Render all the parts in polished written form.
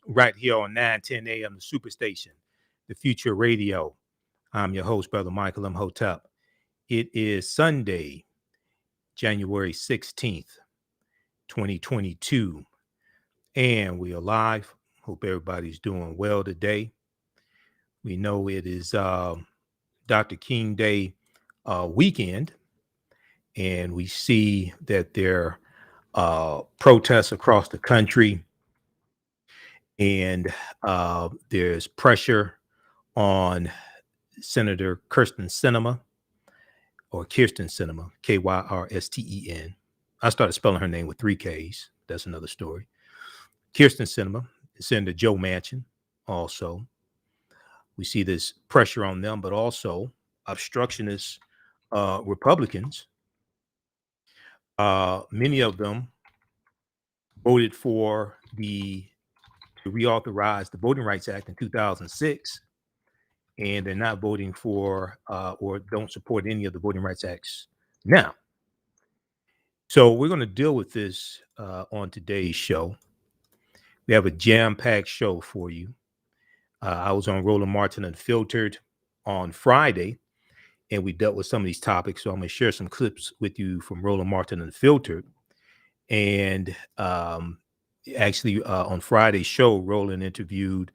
right here on 910 a.m. the Superstation, the Future Radio. I'm your host, Brother Michael Imhotep. It is Sunday, January 16th, 2022, and we are live. Hope everybody's doing well today. We know it is Dr. King Day weekend, and we see that there are protests across the country, and there's pressure on Senator Sinema, or Kyrsten Sinema, Kyrsten. I started spelling her name with 3 Ks. That's another story. Kyrsten Sinema, Senator Joe Manchin, also. We see this pressure on them, but also obstructionist Republicans. Many of them voted for to reauthorize the Voting Rights Act in 2006, and they're not voting for or don't support any of the Voting Rights Acts now. So we're going to deal with this on today's show. We have a jam-packed show for you. I was on Roland Martin Unfiltered on Friday, and we dealt with some of these topics. So I'm going to share some clips with you from Roland Martin Unfiltered. And actually, on Friday's show, Roland interviewed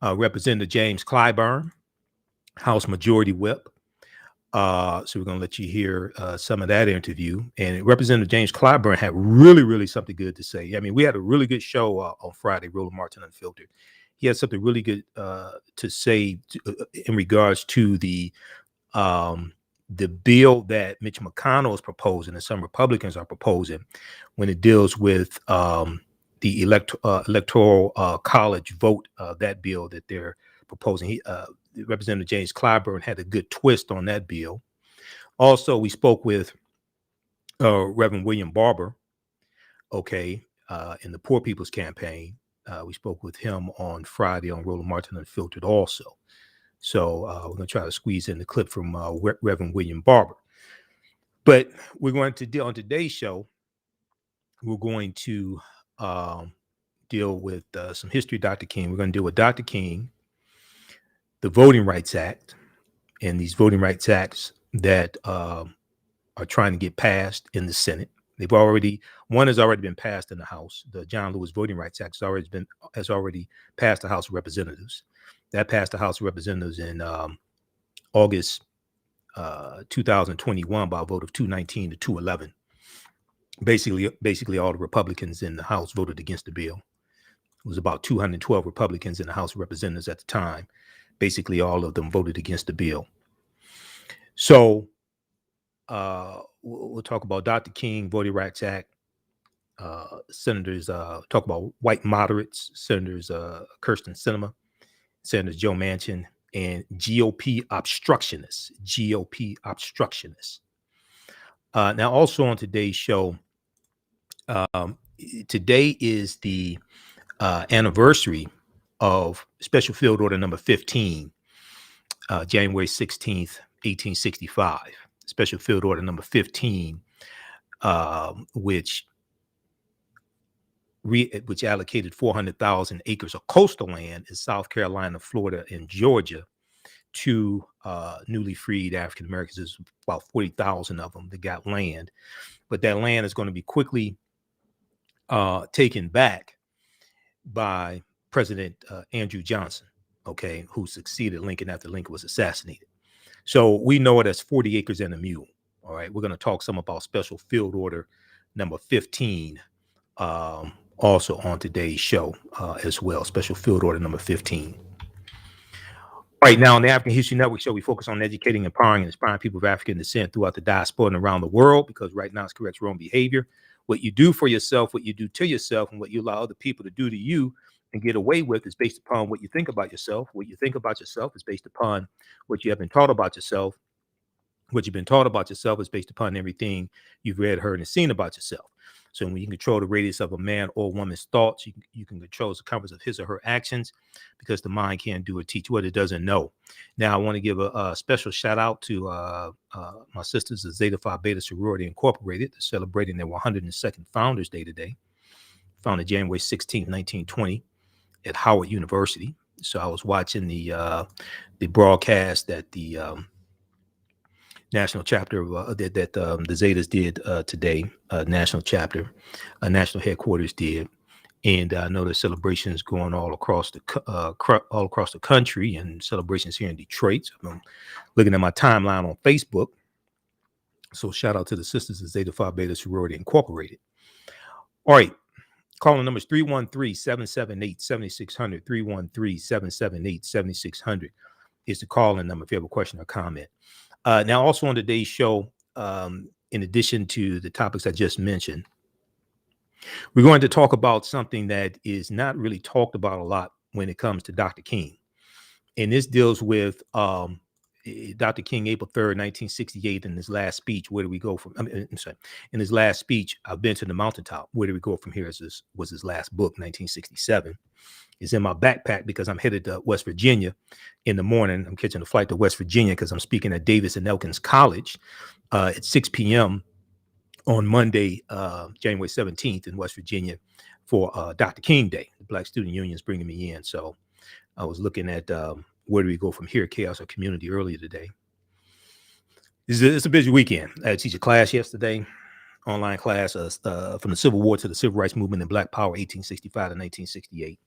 Representative James Clyburn, House Majority Whip. So we're going to let you hear some of that interview. And Representative James Clyburn had really something good to say. I mean, we had a really good show on Friday, Roland Martin Unfiltered. He had something really good to say in regards to the bill that Mitch McConnell is proposing and some Republicans are proposing when it deals with the electoral college vote, that bill that they're proposing. Representative James Clyburn had a good twist on that bill. Also, we spoke with Reverend William Barber, in the Poor People's Campaign. We spoke with him on Friday on Roland Martin Unfiltered also. So we're going to try to squeeze in the clip from Reverend William Barber. But we're going to deal on today's show, we're going to deal with some history of Dr. King. We're going to deal with Dr. King, the Voting Rights Act, and these Voting Rights Acts that are trying to get passed in the Senate. One has already been passed in the House. The John Lewis Voting Rights Act has already passed the House of Representatives. That passed the House of Representatives in August 2021 by a vote of 219 to 211. Basically, all the Republicans in the House voted against the bill. It was about 212 Republicans in the House of Representatives at the time. Basically, all of them voted against the bill. So we'll talk about Dr. King, Voting Rights Act. Senators talk about white moderates, Senators Kyrsten Sinema, Senator Joe Manchin, and GOP obstructionists. Now, also on today's show, today is the anniversary of Special Field Order number 15, January 16th, 1865. Special Field Order number 15, which allocated 400,000 acres of coastal land in South Carolina, Florida, and Georgia to newly freed African Americans. There's about 40,000 of them that got land, but that land is going to be quickly taken back by President Andrew Johnson, who succeeded Lincoln after Lincoln was assassinated. So we know it as 40 acres and a mule. All right, we're going to talk some about Special Field Order number 15 also on today's show as well. Special Field Order number 15. Right now on the African History Network show, we focus on educating, empowering, and inspiring people of African descent throughout the diaspora and around the world, because right now it's corrects wrong behavior. What you do for yourself, what you do to yourself, and what you allow other people to do to you and get away with is based upon what you think about yourself. What you think about yourself is based upon what you have been taught about yourself. What you've been taught about yourself is based upon everything you've read, heard, and seen about yourself. So when you can control the radius of a man or woman's thoughts, you can control the compass of his or her actions, because the mind can't do or teach what it doesn't know. Now, I want to give a special shout out to my sisters of Zeta Phi Beta Sorority Incorporated. They're celebrating their 102nd Founders Day today, founded January 16th, 1920. at Howard University. So I was watching the broadcast that the national chapter that the Zetas did today, national chapter, national headquarters did. And I know there's celebrations going all across the country, and celebrations here in Detroit. So I'm looking at my timeline on Facebook. So shout out to the sisters of Zeta Phi Beta Sorority Incorporated. All right. Calling number is 313-778-7600. 313-778-7600 is the call-in number if you have a question or comment. Now, also on today's show, in addition to the topics I just mentioned, we're going to talk about something that is not really talked about a lot when it comes to Dr. King. And this deals with Dr. King, April 3rd, 1968, in his last speech. Where do we go from? I'm sorry. In his last speech, I've been to the mountaintop. Where do we go from here? Was his last book, 1967. It's in my backpack because I'm headed to West Virginia in the morning. I'm catching a flight to West Virginia because I'm speaking at Davis and Elkins College at 6 p.m. on Monday, January 17th in West Virginia for Dr. King Day. The Black Student Union is bringing me in. So I was looking at where do we go from here, Chaos or Community, earlier today. It's a busy weekend. I had to teach a class yesterday, online class from the Civil War to the Civil Rights Movement and Black Power, 1865 to 1968.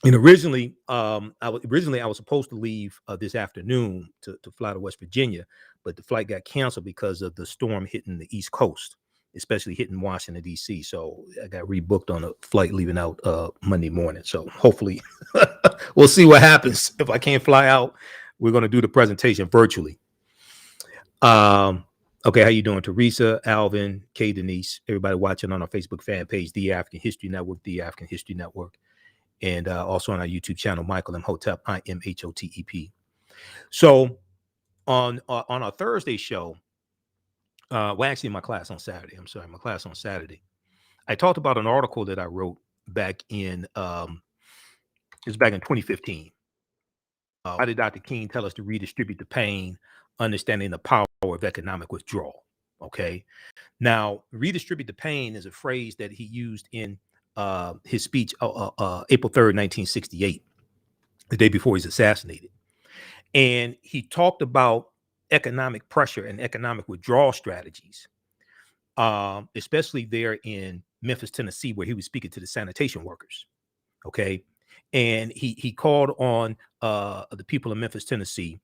And originally, I was supposed to leave this afternoon to fly to West Virginia, but the flight got canceled because of the storm hitting the East Coast, especially hitting Washington, D.C. So I got rebooked on a flight leaving out Monday morning. So hopefully we'll see what happens. If I can't fly out, we're going to do the presentation virtually. Okay, how you doing, Teresa, Alvin, Kay, Denise, everybody watching on our Facebook fan page, The African History Network, The African History Network. And also on our YouTube channel, Michael Imhotep, Imhotep. So on our Thursday show, actually my class on Saturday, I talked about an article that I wrote back in, it was back in 2015. Why did Dr. King tell us to redistribute the pain, understanding the power of economic withdrawal? Okay. Now, redistribute the pain is a phrase that he used in his speech, April 3rd, 1968, the day before he's assassinated. And he talked about economic pressure and economic withdrawal strategies, especially there in Memphis, Tennessee, where he was speaking to the sanitation workers. Okay. And he called on the people of Memphis, Tennessee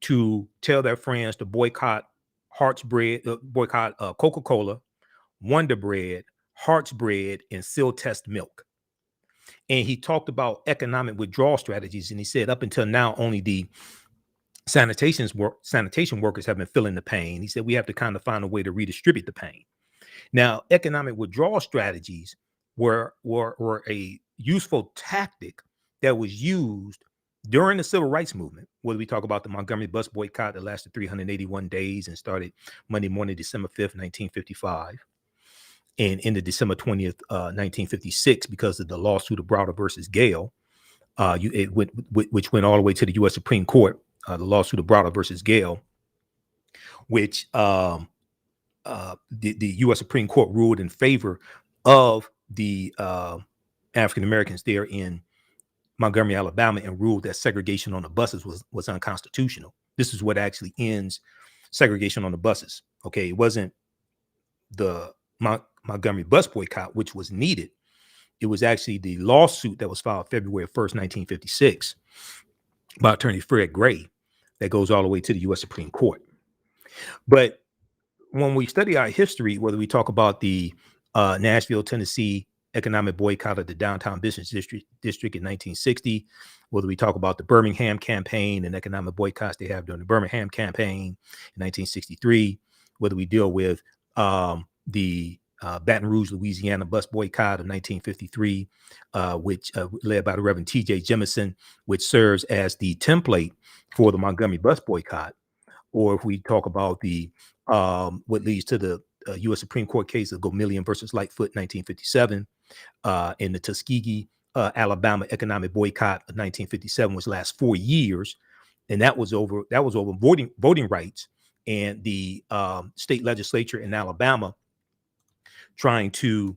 to tell their friends to boycott Coca-Cola, Wonder Bread, Hart's Bread, and Seal Test milk. And he talked about economic withdrawal strategies. And he said up until now, only the sanitation workers have been feeling the pain. He said we have to kind of find a way to redistribute the pain. Now, economic withdrawal strategies were a useful tactic that was used during the Civil Rights Movement, whether we talk about the Montgomery bus boycott that lasted 381 days and started Monday morning, December 5th, 1955. And ended December 20th, 1956, because of the lawsuit of Browder versus Gale, which went all the way to the U.S. Supreme Court, the lawsuit of Browder versus Gale, which the U.S. Supreme Court ruled in favor of the African Americans there in Montgomery, Alabama, and ruled that segregation on the buses was unconstitutional. This is what actually ends segregation on the buses. Okay, it wasn't the Montgomery bus boycott, which was needed. It was actually the lawsuit that was filed February 1st, 1956 by attorney Fred Gray that goes all the way to the U.S. Supreme Court. But when we study our history, whether we talk about the Nashville, Tennessee economic boycott of the downtown business district in 1960, whether we talk about the Birmingham campaign and economic boycotts they have during the Birmingham campaign in 1963, whether we deal with the Baton Rouge, Louisiana bus boycott of 1953, which led by the Reverend T.J. Jemison, which serves as the template for the Montgomery bus boycott. Or if we talk about the what leads to the U.S. Supreme Court case of Gomillion versus Lightfoot, 1957, in the Tuskegee, Alabama economic boycott of 1957, which lasts 4 years, and that was over voting rights, and the state legislature in Alabama trying to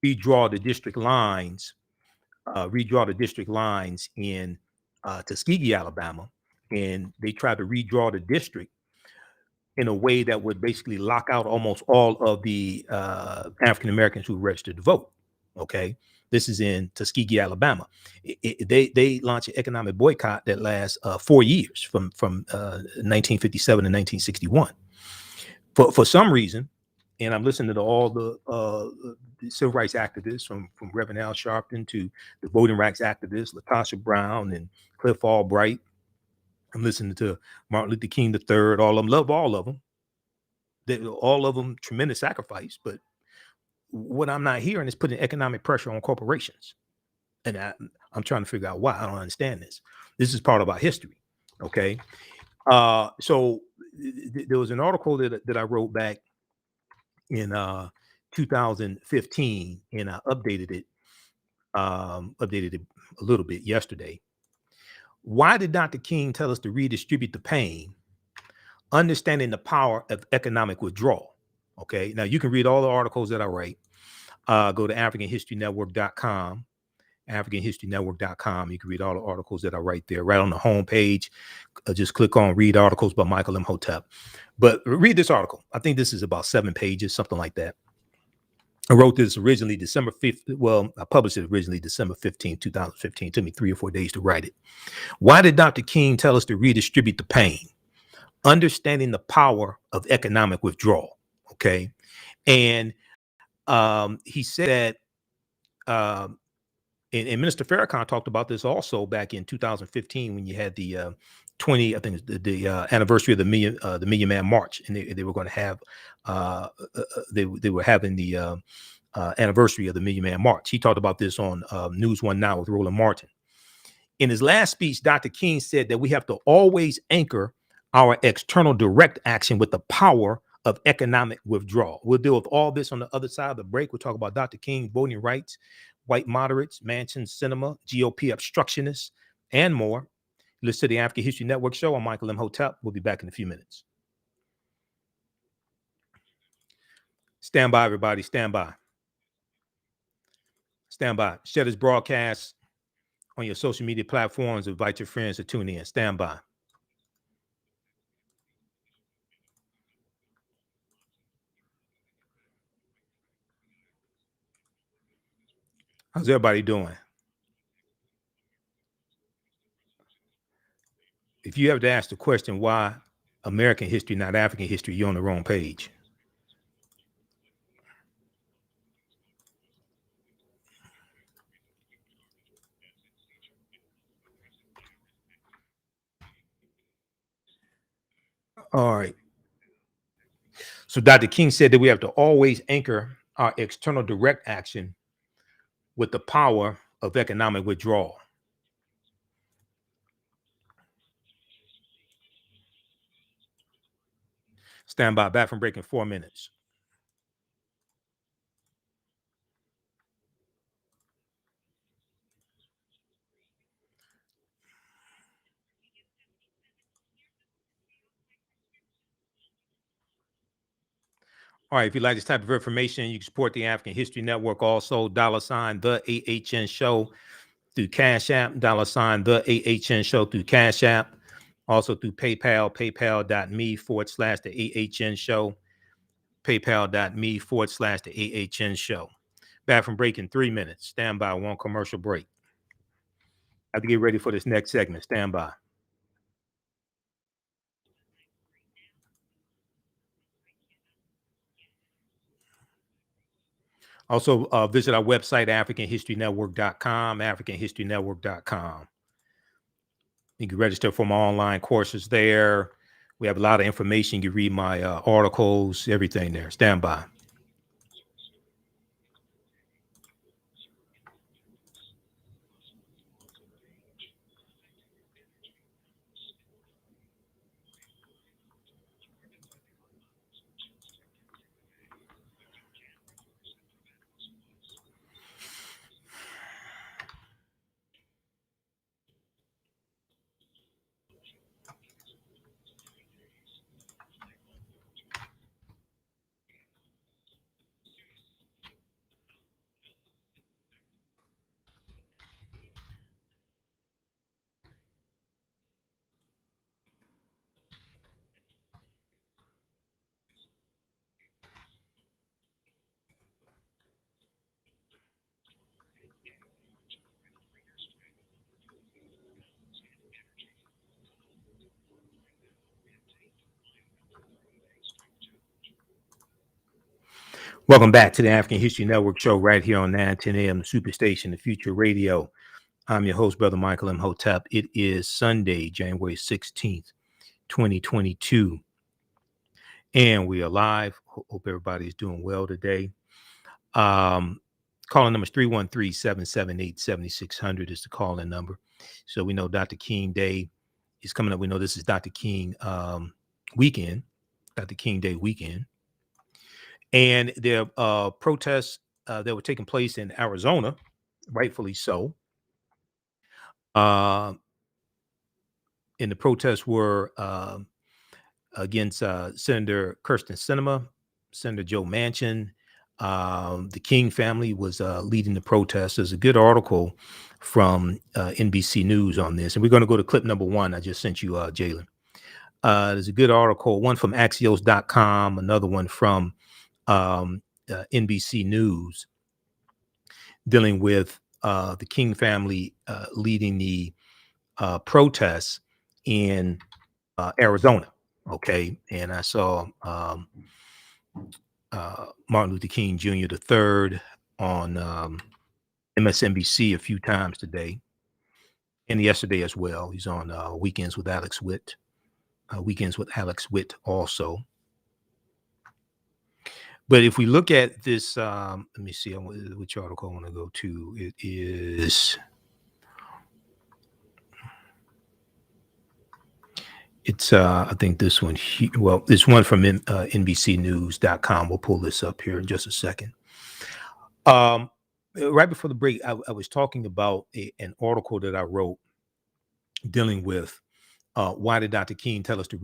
redraw the district lines, in Tuskegee, Alabama, and they tried to redraw the district in a way that would basically lock out almost all of the African Americans who registered to vote. Okay, this is in Tuskegee, Alabama. They launched an economic boycott that lasts 4 years, from 1957 to 1961. For some reason, and I'm listening to all the civil rights activists, from Reverend Al Sharpton to the voting rights activists, Latasha Brown and Cliff Albright. I'm listening to Martin Luther King III. All of them, love all of them. All of them tremendous sacrifice. But what I'm not hearing is putting economic pressure on corporations. And I'm trying to figure out why. I don't understand this. This is part of our history. Okay. So there was an article that I wrote back in 2015, and I updated it a little bit yesterday. Why did Dr. King tell us to redistribute the pain? Understanding the power of economic withdrawal. Okay, now you can read all the articles that I write. Go to AfricanHistoryNetwork.com, AfricanHistoryNetwork.com. You can read all the articles that I write there. Right on the homepage, just click on Read Articles by Michael Imhotep. But read this article. I think this is about 7 pages, something like that. I wrote this originally December 5th. Well, I published it originally December 15, 2015. It took me 3 or 4 days to write it. Why did Dr. King tell us to redistribute the pain? Understanding the power of economic withdrawal. Okay. And he said that, and Minister Farrakhan talked about this also back in 2015 when you had the 20, I think the anniversary of the Million Man March, and they were going to have they were having the anniversary of the Million Man March. He talked about this on News One Now with Roland Martin. In his last speech, Dr. King said that we have to always anchor our external direct action with the power of economic withdrawal. We'll deal with all this on the other side of the break. We'll talk about Dr. King, voting rights, white moderates, Manchin, Sinema, GOP obstructionists, and more. Listen to the African History Network show. I'm Michael Imhotep. We'll be back in a few minutes. Stand by, everybody. Stand by. Stand by. Share this broadcast on your social media platforms. Invite your friends to tune in. Stand by. How's everybody doing? If you have to ask the question, why American history, not African history, you're on the wrong page. All right. So Dr. King said that we have to always anchor our external direct action with the power of economic withdrawal. Stand by. Back from break in 4 minutes. All right, if you like this type of information, you can support the African History Network. Also, $ the AHN show through Cash App, $ the AHN show through Cash App. Also through PayPal, paypal.me/the AHN show, paypal.me/the AHN show. Back from break in 3 minutes. Stand by. 1 commercial break. I have to get ready for this next segment. Stand by. Also, visit our website, AfricanHistoryNetwork.com, AfricanHistoryNetwork.com. You can register for my online courses there. We have a lot of information. You can read my articles, everything there. Stand by. Welcome back to the African History Network show right here on 910 AM, the Superstation, the Future Radio. I'm your host, Brother Michael Imhotep. It is Sunday, January 16th, 2022, and we are live. Hope everybody's doing well today. Calling number is 313-778-7600 is the calling number. So we know Dr. King Day is coming up. We know this is Dr. King weekend, Dr. King Day weekend. And there are protests that were taking place in Arizona, rightfully so. And the protests were against Senator Kyrsten Sinema, Senator Joe Manchin. The King family was leading the protests. There's a good article from NBC News on this. And we're going to go to clip number one. I just sent you, Jalen. There's a good article, one from Axios.com, another one from NBC News, dealing with the King family leading the protests in Arizona. Okay, and I saw Martin Luther King Jr. III on MSNBC a few times today, and yesterday as well. He's on Weekends with Alex Witt. Weekends with Alex Witt also. But if we look at this, let me see which article I want to go to. It is, it's I think this one, well, this one from NBCnews.com. We'll pull this up here in just a second. Right before the break, I was talking about an article that I wrote dealing with why did Dr. King tell us to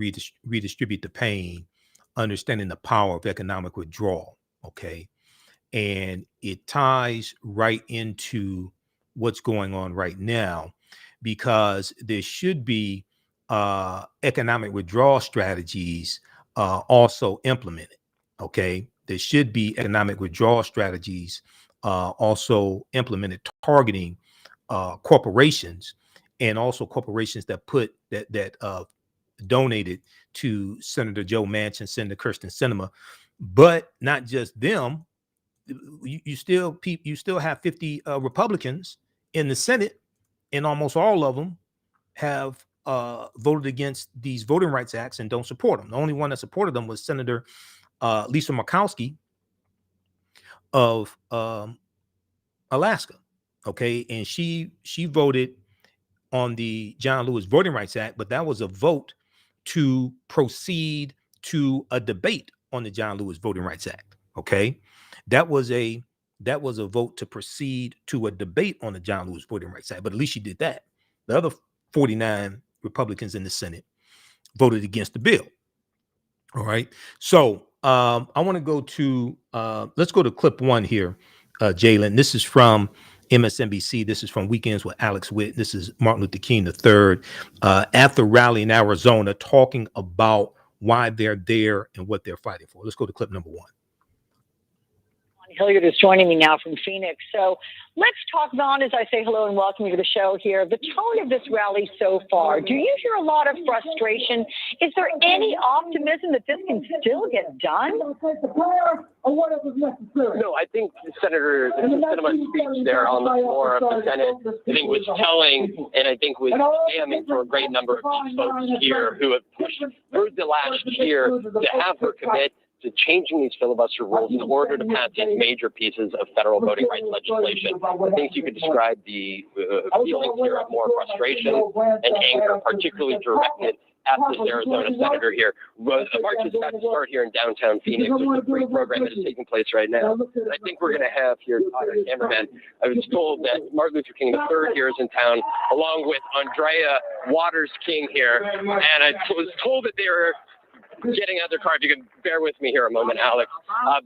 redistribute the pain, understanding the power of economic withdrawal. Okay. And it ties right into what's going on right now, because there should be economic withdrawal strategies also implemented. Okay. There should be economic withdrawal strategies also implemented, targeting corporations, and also corporations that donated to Senator Joe Manchin, Senator Kyrsten Sinema, but not just them. You still have 50 Republicans in the Senate, and almost all of them have voted against these voting rights acts and don't support them. The only one that supported them was Senator Lisa Murkowski of Alaska. Okay, and she voted on the John Lewis Voting Rights Act, but that was a vote to proceed to a debate on the John Lewis Voting Rights Act. Okay, that was a vote to proceed to a debate on the John Lewis Voting Rights Act, but at least she did that. The other 49 Republicans in the Senate voted against the bill. All right, so I want to go to let's go to clip one here, Jalen. This is from MSNBC. This is from Weekends with Alex Witt. This is Martin Luther King III at the rally in Arizona, talking about why they're there and what they're fighting for. Let's go to clip number one. Hilliard is joining me now from Phoenix. So let's talk, Vaughn, as I say hello and welcome you to the show here. The tone of this rally so far, do you hear a lot of frustration? Is there any optimism that this can still get done? No, I think Senator Sinema's speech there on the floor of the Senate, I think, was telling, and I think was damning for a great number of these folks here who have pushed through the last year to have her commit to changing these filibuster rules in order to pass these major pieces of federal voting rights legislation. I think you could describe the feelings here of more frustration and anger, particularly directed at this Arizona senator here. The march is about to start here in downtown Phoenix. There's a great program that is taking place right now. I think we're going to have here, cameraman, I was told that Martin Luther King III here is in town, along with Andrea Waters King here, and I was told that they were getting out their car. If you can bear with me here a moment, Alex,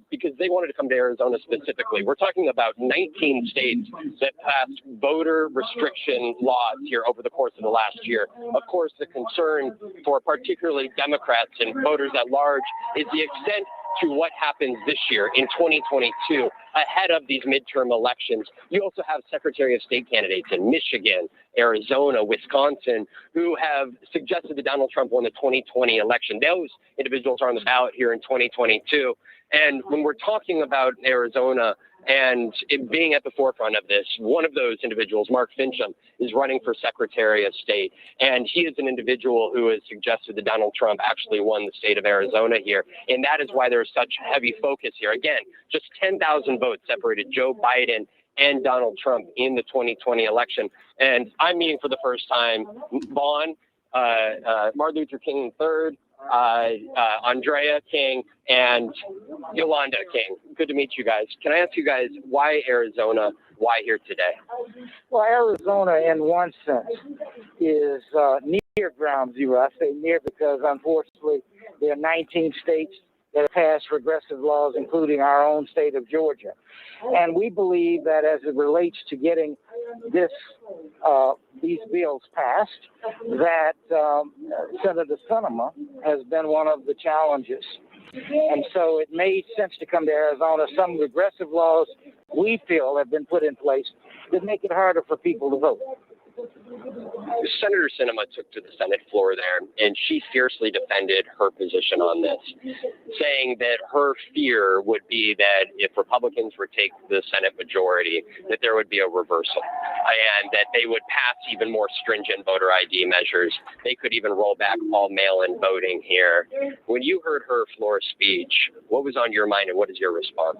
because they wanted to come to Arizona specifically. We're talking about 19 states that passed voter restriction laws here over the course of the last year. Of course, the concern for particularly Democrats and voters at large is the extent to what happens this year in 2022 ahead of these midterm elections. You also have Secretary of State candidates in Michigan, Arizona, Wisconsin, who have suggested that Donald Trump won the 2020 election. Those individuals are on the ballot here in 2022. And when we're talking about Arizona and it being at the forefront of this, one of those individuals, Mark Fincham, is running for Secretary of State. And he is an individual who has suggested that Donald Trump actually won the state of Arizona here. And that is why there's such heavy focus here. Again, just 10,000 votes separated Joe Biden and Donald Trump in the 2020 election. And I'm meeting for the first time Vaughn, Martin Luther King III, Andrea King, and Yolanda King. Good to meet you guys. Can I ask you guys, why Arizona? Why here today? Well, Arizona, in one sense, is near ground zero. I say near because, unfortunately, there are 19 states that have passed regressive laws, including our own state of Georgia. And we believe that as it relates to getting these bills passed, that Senator Sinema has been one of the challenges. And so it made sense to come to Arizona. Some regressive laws we feel have been put in place that make it harder for people to vote. Senator Sinema took to the Senate floor there, and she fiercely defended her position on this, saying that her fear would be that if Republicans were to take the Senate majority, that there would be a reversal, and that they would pass even more stringent voter ID measures. They could even roll back all mail-in voting here. When you heard her floor speech, what was on your mind, and what is your response?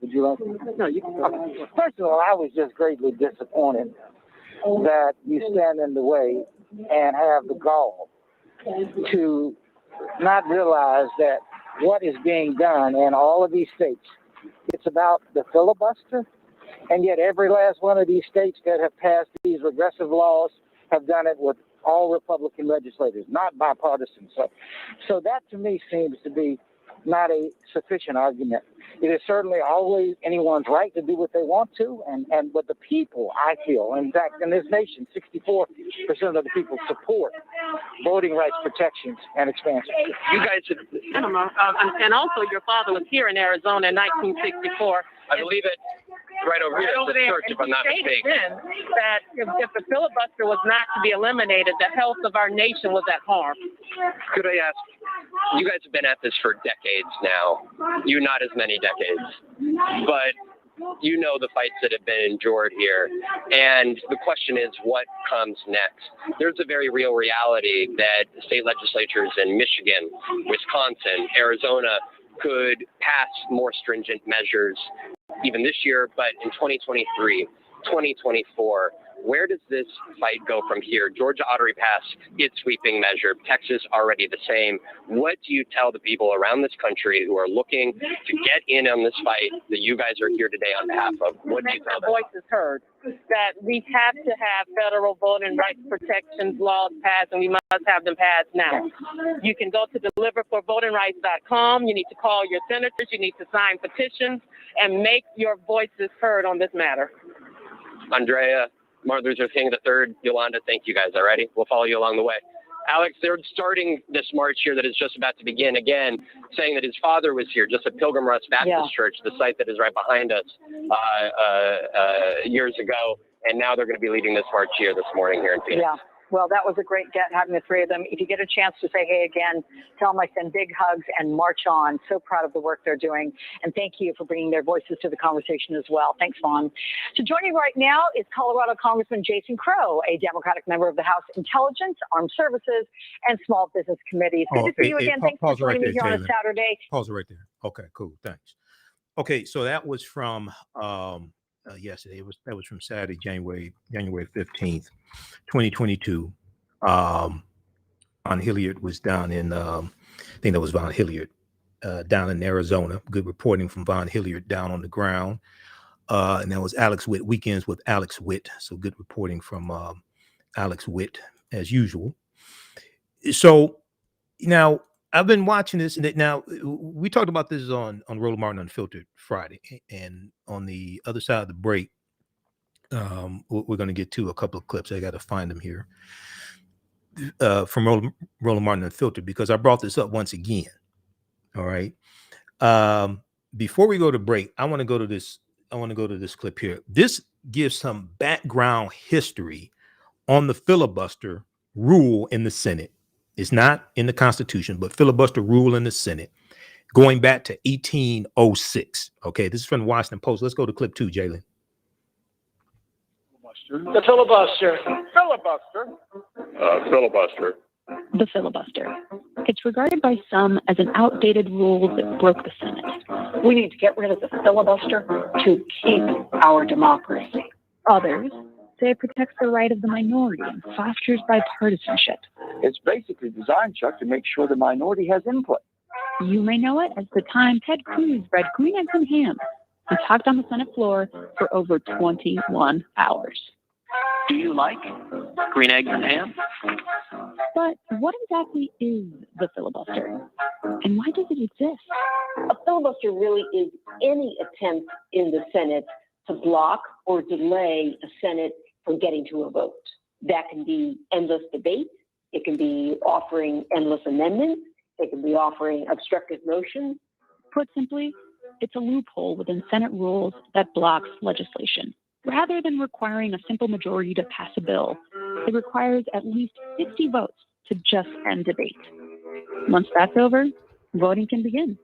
Would you like to? No, you can. First of all, I was just greatly disappointed that you stand in the way and have the gall to not realize that what is being done in all of these states, it's about the filibuster, and yet every last one of these states that have passed these regressive laws have done it with all Republican legislators, not bipartisan. So that to me seems to be not a sufficient argument. It is certainly always anyone's right to do what they want to, but the people, I feel, in fact, in this nation, 64% of the people support voting rights protections and expansion. You guys have, and also your father was here in Arizona in 1964. I believe it, right over here, Right over the there, church, if I'm not and stated mistaken. then that if the filibuster was not to be eliminated, the health of our nation was at harm. Could I ask, you guys have been at this for decades now. You not as many decades, but you know the fights that have been endured here. And the question is, what comes next? There's a very real reality that state legislatures in Michigan, Wisconsin, Arizona could pass more stringent measures even this year, but in 2023, 2024, where does this fight go from here? Georgia already passed its sweeping measure. Texas already the same. What do you tell the people around this country who are looking to get in on this fight that you guys are here today on behalf of? What do you tell them? Voices heard. That we have to have federal voting rights protections laws passed, and we must have them passed now. You can go to deliverforvotingrights.com. You need to call your senators. You need to sign petitions and make your voices heard on this matter. Andrea, Martin Luther King III, Yolanda, thank you guys. All righty? We'll follow you along the way. Alex, they're starting this march here that is just about to begin again, saying that his father was here, just at Pilgrim Rest Baptist Church, the site that is right behind us, years ago. And now they're going to be leading this march here this morning here in Phoenix. Yeah. Well, that was a great get, having the three of them. If you get a chance to say hey again, tell them I send big hugs and march on. So proud of the work they're doing. And thank you for bringing their voices to the conversation as well. Thanks, Vaughn. So joining right now is Colorado Congressman Jason Crow, a Democratic member of the House Intelligence, Armed Services, and Small Business Committees. Good to see you again. Thanks for joining me here on a Saturday. Pause it right there. Okay, cool. Thanks. Okay, so that was from yesterday. That was from Saturday, January 15th, 2022. Von Hilliard was down in I think that was Von Hilliard down in Arizona. Good reporting from Von Hilliard down on the ground. And that was Alex Witt, Weekends with Alex Witt. So good reporting from Alex Witt as usual. So now I've been watching this, and now we talked about this on Roland Martin Unfiltered Friday, and on the other side of the break, we're going to get to a couple of clips. I got to find them here from Roland Martin Unfiltered, because I brought this up once again. All right. Before we go to break, I want to go to this. I want to go to this clip here. This gives some background history on the filibuster rule in the Senate. It's not in the Constitution, but filibuster rule in the Senate going back to 1806. Okay, this is from the Washington Post. Let's go to clip 2, Jalen. The filibuster. Filibuster. Filibuster. The filibuster. It's regarded by some as an outdated rule that broke the Senate. We need to get rid of the filibuster to keep our democracy. Others say it protects the right of the minority and fosters bipartisanship. It's basically designed, Chuck, to make sure the minority has input. You may know it as the time Ted Cruz read Green Eggs and Ham and talked on the Senate floor for over 21 hours. Do you like green eggs and ham? But what exactly is the filibuster? And why does it exist? A filibuster really is any attempt in the Senate to block or delay a Senate from getting to a vote. That can be endless debate. It can be offering endless amendments. It can be offering obstructive motions. Put simply, it's a loophole within Senate rules that blocks legislation. Rather than requiring a simple majority to pass a bill, it requires at least 60 votes to just end debate. Once that's over, voting can begin.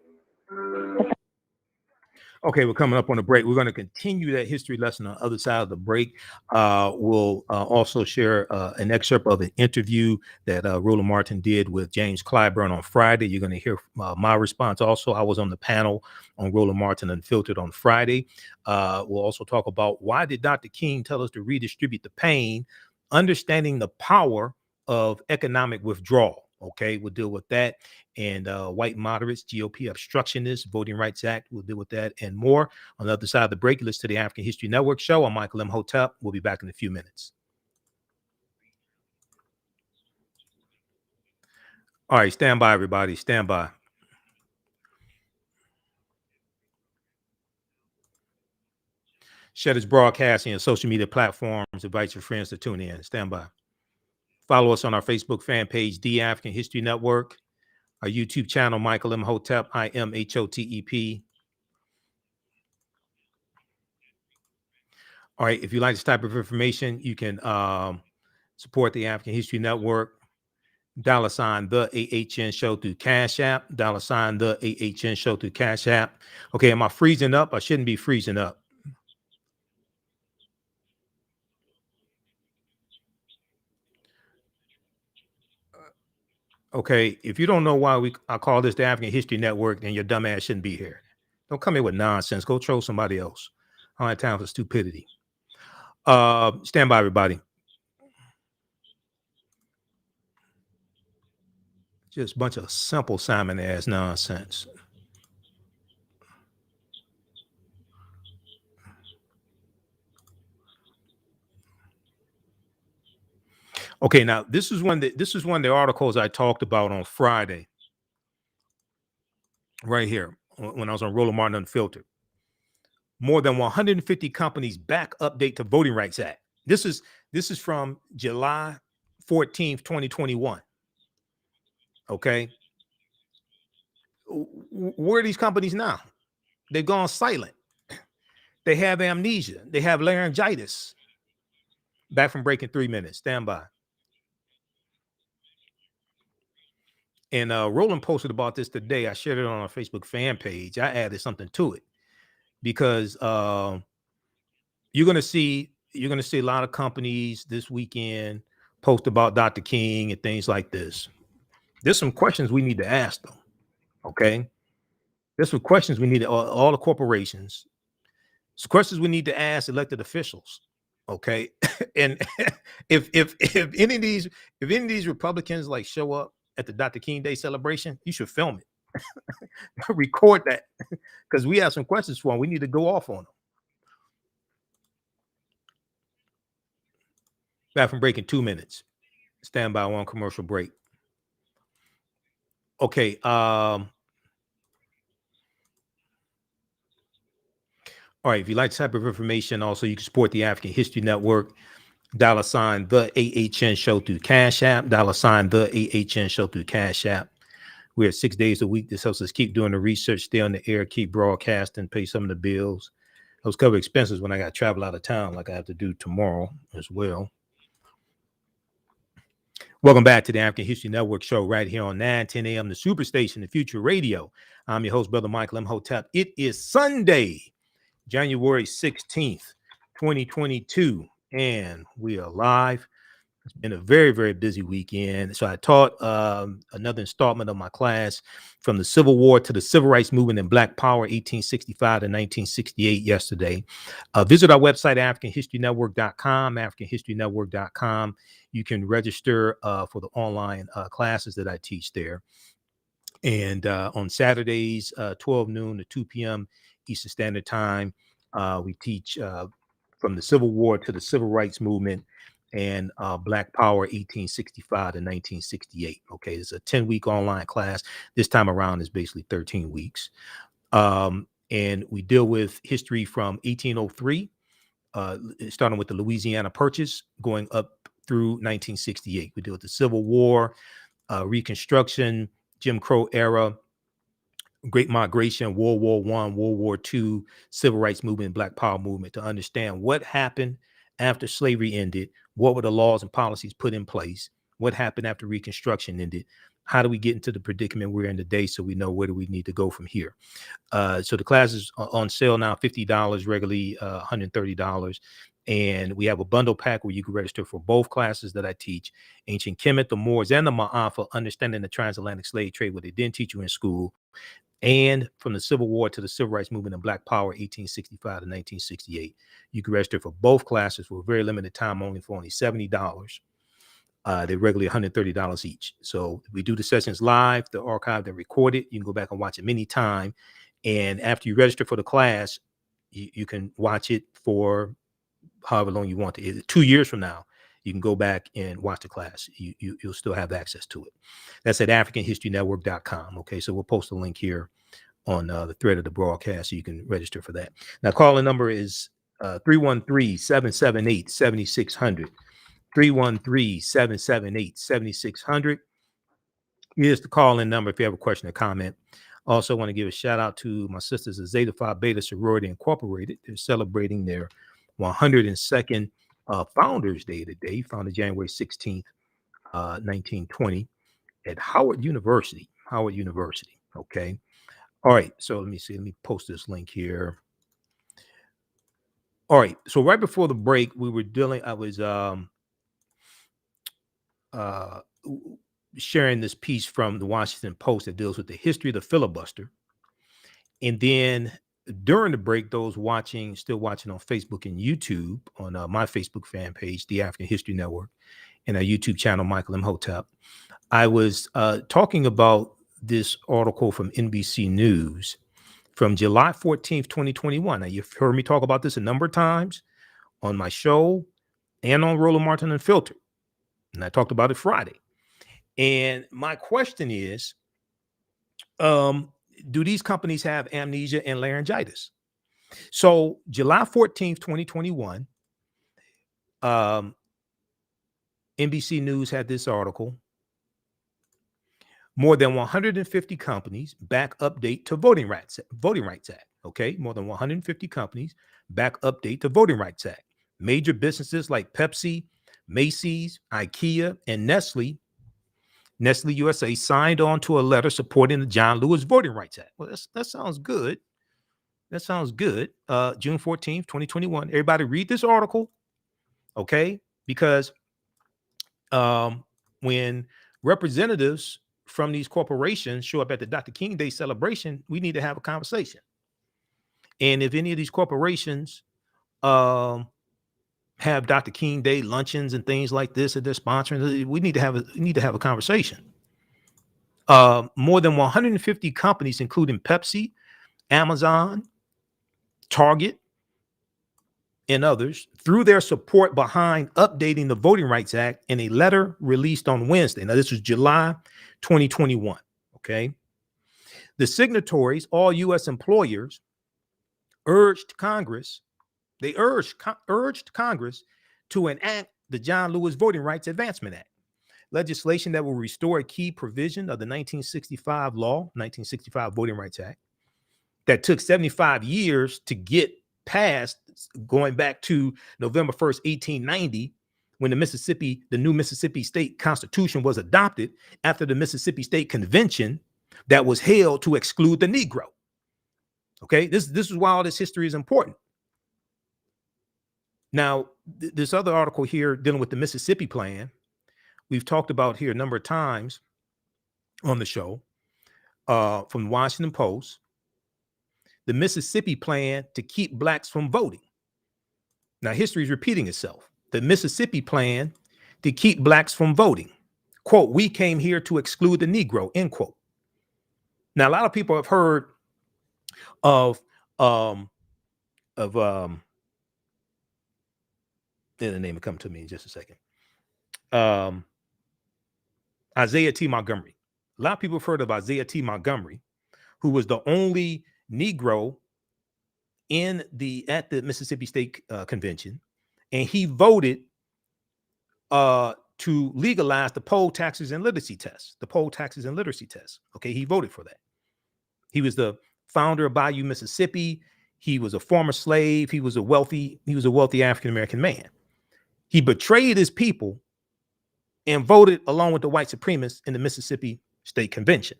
Okay, we're coming up on a break. We're going to continue that history lesson on the other side of the break. We'll also share an excerpt of an interview that Roland Martin did with James Clyburn on Friday. You're going to hear my response also. I was on the panel on Roland Martin Unfiltered on Friday. We'll also talk about why did Dr. King tell us to redistribute the pain, understanding the power of economic withdrawal. Okay, we'll deal with that. And white moderates, GOP obstructionists, Voting Rights Act, we'll deal with that and more. On the other side of the break, listen to the African History Network show. I'm Michael Imhotep. We'll be back in a few minutes. All right, stand by, everybody. Stand by. Share this broadcasting on social media platforms. Invite your friends to tune in. Stand by. Follow us on our Facebook fan page, The African History Network. Our YouTube channel, Michael Imhotep, IMHOTEP. All right, if you like this type of information, you can support the African History Network. $ the AHN show through Cash App. $ the AHN show through Cash App. Okay, am I freezing up? I shouldn't be freezing up. Okay, if you don't know why I call this the African History Network, then your dumb ass shouldn't be here. Don't come here with nonsense. Go troll somebody else. I don't have time for stupidity. Stand by, everybody. Just a bunch of simple Simon ass nonsense. Okay, now this is one of the articles I talked about on Friday, right here when I was on Roland Martin Unfiltered. More than 150 companies back update to Voting Rights Act. This is from July 14th, 2021. Okay, where are these companies now? They've gone silent. They have amnesia. They have laryngitis. Back from break in 3 minutes. Stand by. And Roland posted about this today. I shared it on our Facebook fan page. I added something to it because you're gonna see a lot of companies this weekend post about Dr. King and things like this. There's some questions we need to ask them. Okay, there's some questions we need to all the corporations. Some questions we need to ask elected officials. Okay, and if any of these Republicans like show up at the Dr. King Day celebration, you should film it. Record that because we have some questions for them. We need to go off on them. Back from break in 2 minutes. Stand by, one commercial break. Okay. All right. If you like this type of information, also you can support the African History Network. $ the AHN show through Cash App. $ the AHN show through Cash App. We're 6 days a week. This helps us keep doing the research, stay on the air, keep broadcasting, pay some of the bills. Those cover expenses when I got to travel out of town, like I have to do tomorrow as well. Welcome back to the African History Network show right here on 9:10 a.m. the Superstation, the Future Radio. I'm your host, Brother Michael Imhotep. It is Sunday, January 16th, 2022, and we are live. It's been a very, very busy weekend. So I taught another installment of my class from the Civil War to the Civil Rights Movement and Black Power, 1865 to 1968 yesterday. Visit our website, AfricanHistoryNetwork.com, AfricanHistoryNetwork.com. You can register for the online classes that I teach there. And on Saturdays, 12 noon to 2 p.m. Eastern Standard Time, we teach from the Civil War to the Civil Rights Movement and Black Power, 1865 to 1968. Okay, it's a 10-week online class. This time around is basically 13 weeks. And we deal with history from 1803, starting with the Louisiana Purchase, going up through 1968. We deal with the Civil War, Reconstruction, Jim Crow era, Great Migration, World War I, World War II, Civil Rights Movement, Black Power Movement, to understand what happened after slavery ended, what were the laws and policies put in place, what happened after Reconstruction ended, how do we get into the predicament we're in today so we know where do we need to go from here. So the class is on sale now, $50, regularly $130. And we have a bundle pack where you can register for both classes that I teach, Ancient Kemet, the Moors, and the Ma'afa, understanding the transatlantic slave trade, what they didn't teach you in school, and from the Civil War to the Civil Rights Movement and Black Power, 1865 to 1968. You can register for both classes for a very limited time, only for only $70. They're regularly $130 each. So we do the sessions live, the archived and recorded. You can go back and watch them anytime. And after you register for the class, you can watch it for however long you want to. 2 years from now, you can go back and watch the class. You'll still have access to it. That's at AfricanHistoryNetwork.com. Okay, so we'll post a link here on the thread of the broadcast so you can register for that. Now, calling number is 313-778-7600. 313-778-7600 is the call-in number if you have a question or comment. Also want to give a shout out to my sisters at Zeta Phi Beta Sorority Incorporated. They're celebrating their 102nd Founders Day today, founded January 16th, 1920 at Howard University. Okay. All right. So let me see. Let me post this link here. All right. So right before the break, we were I was sharing this piece from the Washington Post that deals with the history of the filibuster. And then during the break, those still watching on Facebook and YouTube, on my Facebook fan page, The African History Network, and our YouTube channel, Michael Imhotep, I was talking about this article from NBC News from July 14th, 2021. Now, you've heard me talk about this a number of times on my show and on Roland Martin Unfiltered. And I talked about it Friday. And my question is, do these companies have amnesia and laryngitis? So July 14th, 2021, NBC News had this article. More than 150 companies back update to Voting Rights Act. Okay, more than 150 companies back update to Voting Rights Act. Major businesses like Pepsi, Macy's, IKEA, and Nestle USA signed on to a letter supporting the John Lewis Voting Rights Act. Well, that sounds good. That sounds good. June 14th, 2021. Everybody read this article, okay? Because when representatives from these corporations show up at the Dr. King Day celebration, we need to have a conversation. And if any of these corporations have Dr. King Day luncheons and things like this that they're sponsoring, we need to have a conversation. More than 150 companies, including Pepsi, Amazon, Target, and others, threw their support behind updating the Voting Rights Act in a letter released on Wednesday. Now, this was July 2021. Okay. The signatories, all U.S. employers, urged Congress to enact the John Lewis Voting Rights Advancement Act. legislation that will restore a key provision of the 1965 law, 1965 Voting Rights Act, that took 75 years to get passed, going back to November 1st, 1890, when the new Mississippi State Constitution was adopted after the Mississippi State Convention that was held to exclude the Negro. Okay, this is why all this history is important. Now, this other article here dealing with the Mississippi Plan, we've talked about here a number of times on the show, from the Washington Post, the Mississippi Plan to keep blacks from voting. Now, history is repeating itself. The Mississippi Plan to keep blacks from voting. Quote, we came here to exclude the Negro, end quote. Now, a lot of people have heard of then the name will come to me in just a second. Isaiah T. Montgomery. A lot of people have heard of Isaiah T. Montgomery, who was the only Negro at the Mississippi State Convention, and he voted to legalize the poll taxes and literacy test. Okay, he voted for that. He was the founder of Bayou, Mississippi. He was a former slave. He was a wealthy African-American man. He betrayed his people and voted along with the white supremacists in the Mississippi State Convention.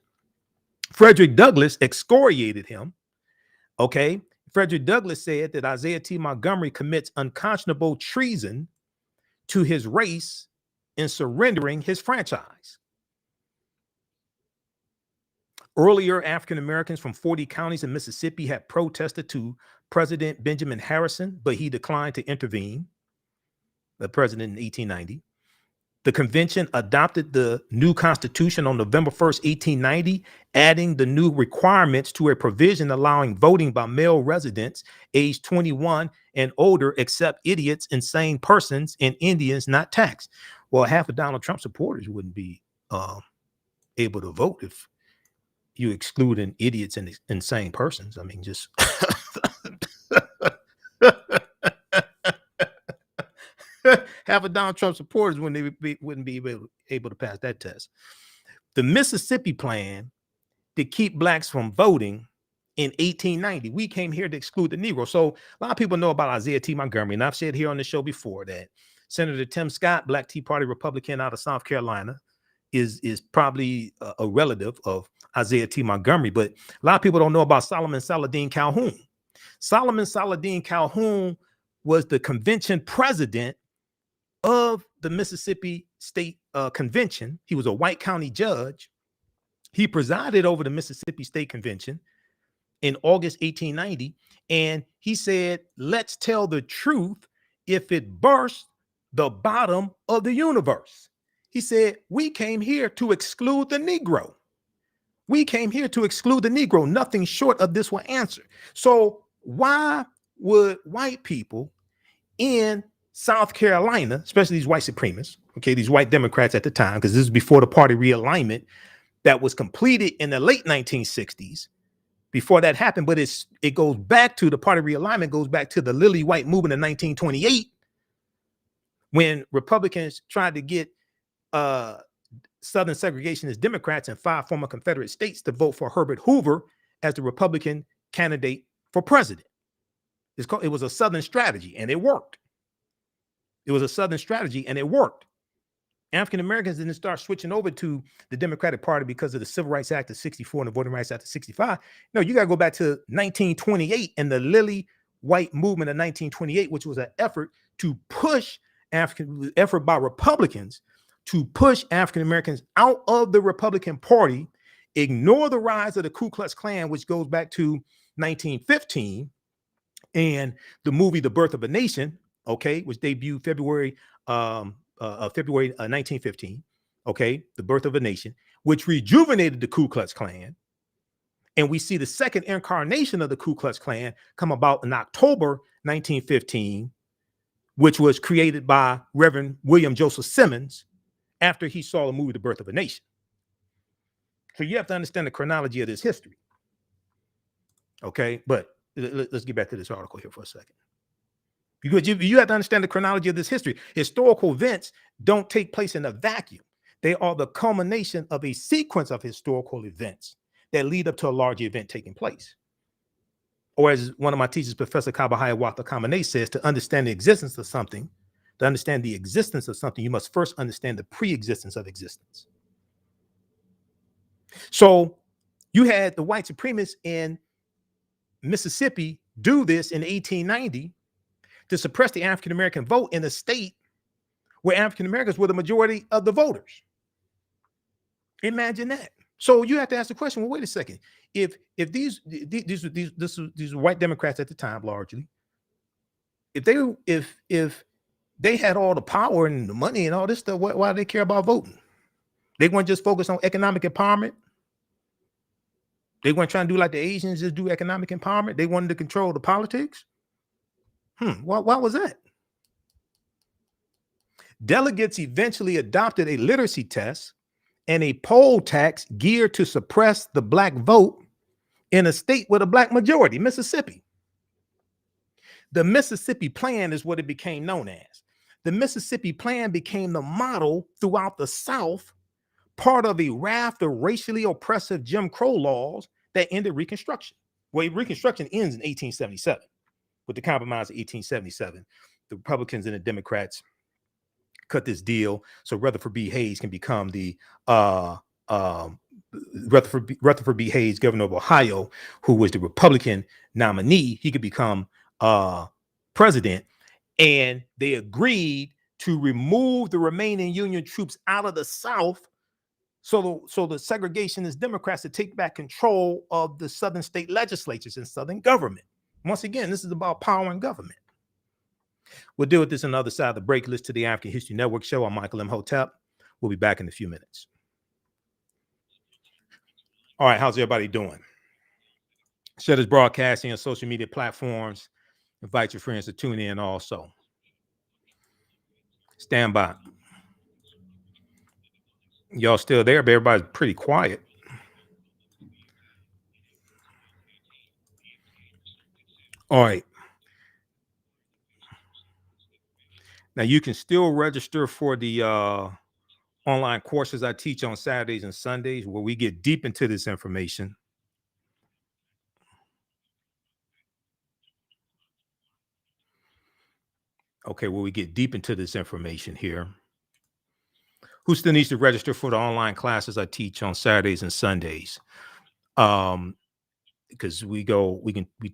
Frederick Douglass excoriated him. Okay. Frederick Douglass said that Isaiah T. Montgomery commits unconscionable treason to his race in surrendering his franchise. Earlier, African Americans from 40 counties in Mississippi had protested to President Benjamin Harrison, but he declined to intervene, the president in 1890. The convention adopted the new constitution on November 1st, 1890, adding the new requirements to a provision allowing voting by male residents aged 21 and older, except idiots, insane persons, and Indians not taxed. Well, half of Donald Trump supporters wouldn't be able to vote if you excluding idiots and insane persons. I mean, just half of Donald Trump supporters wouldn't be able to pass that test. The Mississippi Plan to keep blacks from voting in 1890. We came here to exclude the Negro. So a lot of people know about Isaiah T. Montgomery, and I've said here on the show before that Senator Tim Scott, Black Tea Party Republican out of South Carolina, is probably a relative of Isaiah T. Montgomery. But a lot of people don't know about Solomon Saladin Calhoun. Solomon Saladin Calhoun was the convention president of the Mississippi State Convention. He was a White County judge. He presided over the Mississippi State Convention in August 1890, and he said, let's tell the truth if it bursts the bottom of the universe. He said, we came here to exclude the Negro. We came here to exclude the Negro. Nothing short of this will answer. So why would white people in South Carolina, especially these white supremacists, okay, these white Democrats at the time, because this is before the party realignment that was completed in the late 1960s, before that happened, but it goes back to the party realignment, goes back to the Lily White movement in 1928, when Republicans tried to get Southern segregationist Democrats in 5 former Confederate states to vote for Herbert Hoover as the Republican candidate for president. It was a Southern strategy, and it worked. It was a Southern strategy, and it worked. African Americans didn't start switching over to the Democratic Party because of the Civil Rights Act of 64 and the Voting Rights Act of 65. No, you got to go back to 1928 and the Lily White movement of 1928, which was an effort to push effort by Republicans to push African Americans out of the Republican Party, ignore the rise of the Ku Klux Klan, which goes back to 1915, and the movie The Birth of a Nation, okay, which debuted February 1915, okay, The Birth of a Nation, which rejuvenated the Ku Klux Klan. And we see the second incarnation of the Ku Klux Klan come about in October 1915, which was created by Reverend William Joseph Simmons after he saw the movie The Birth of a Nation. So you have to understand the chronology of this history. Okay, but let's get back to this article here for a second. Because you have to understand the chronology of this history. Historical events don't take place in a vacuum. They are the culmination of a sequence of historical events that lead up to a larger event taking place. Or as one of my teachers, Professor Kabahaya Wata Kamene, says, to understand the existence of something, you must first understand the pre-existence of existence. So you had the white supremacists in Mississippi do this in 1890 to suppress the African-American vote in a state where African-Americans were the majority of the voters. Imagine that. So you have to ask the question, well, wait a second. If these were white Democrats at the time, largely, if they had all the power and the money and all this stuff, why do they care about voting? They weren't just focused on economic empowerment. They weren't trying to do like the Asians, just do economic empowerment. They wanted to control the politics. Why was that? Delegates eventually adopted a literacy test and a poll tax geared to suppress the black vote in a state with a black majority, Mississippi. The Mississippi Plan is what it became known as. The Mississippi Plan became the model throughout the South, part of a raft of racially oppressive Jim Crow laws that ended Reconstruction. Well, Reconstruction ends in 1877 with the Compromise of 1877. The Republicans and the Democrats cut this deal so Rutherford B. Hayes can become the Rutherford B. Hayes, governor of Ohio, who was the Republican nominee. He could become president, and they agreed to remove the remaining Union troops out of the South, so the segregationist Democrats to take back control of the Southern state legislatures and Southern government. Once again, this is about power and government. We'll deal with this on the other side of the break. Listen to the African History Network show. I'm Michael Imhotep. We'll be back in a few minutes. All right, how's everybody doing? Share this broadcasting on social media platforms. Invite your friends to tune in also. Stand by. Y'all still there, but everybody's pretty quiet. All right. Now you can still register for the online courses I teach on Saturdays and Sundays, where we get deep into this information. Okay, well, we get deep into this information here. Who still needs to register for the online classes I teach on Saturdays and Sundays? Because we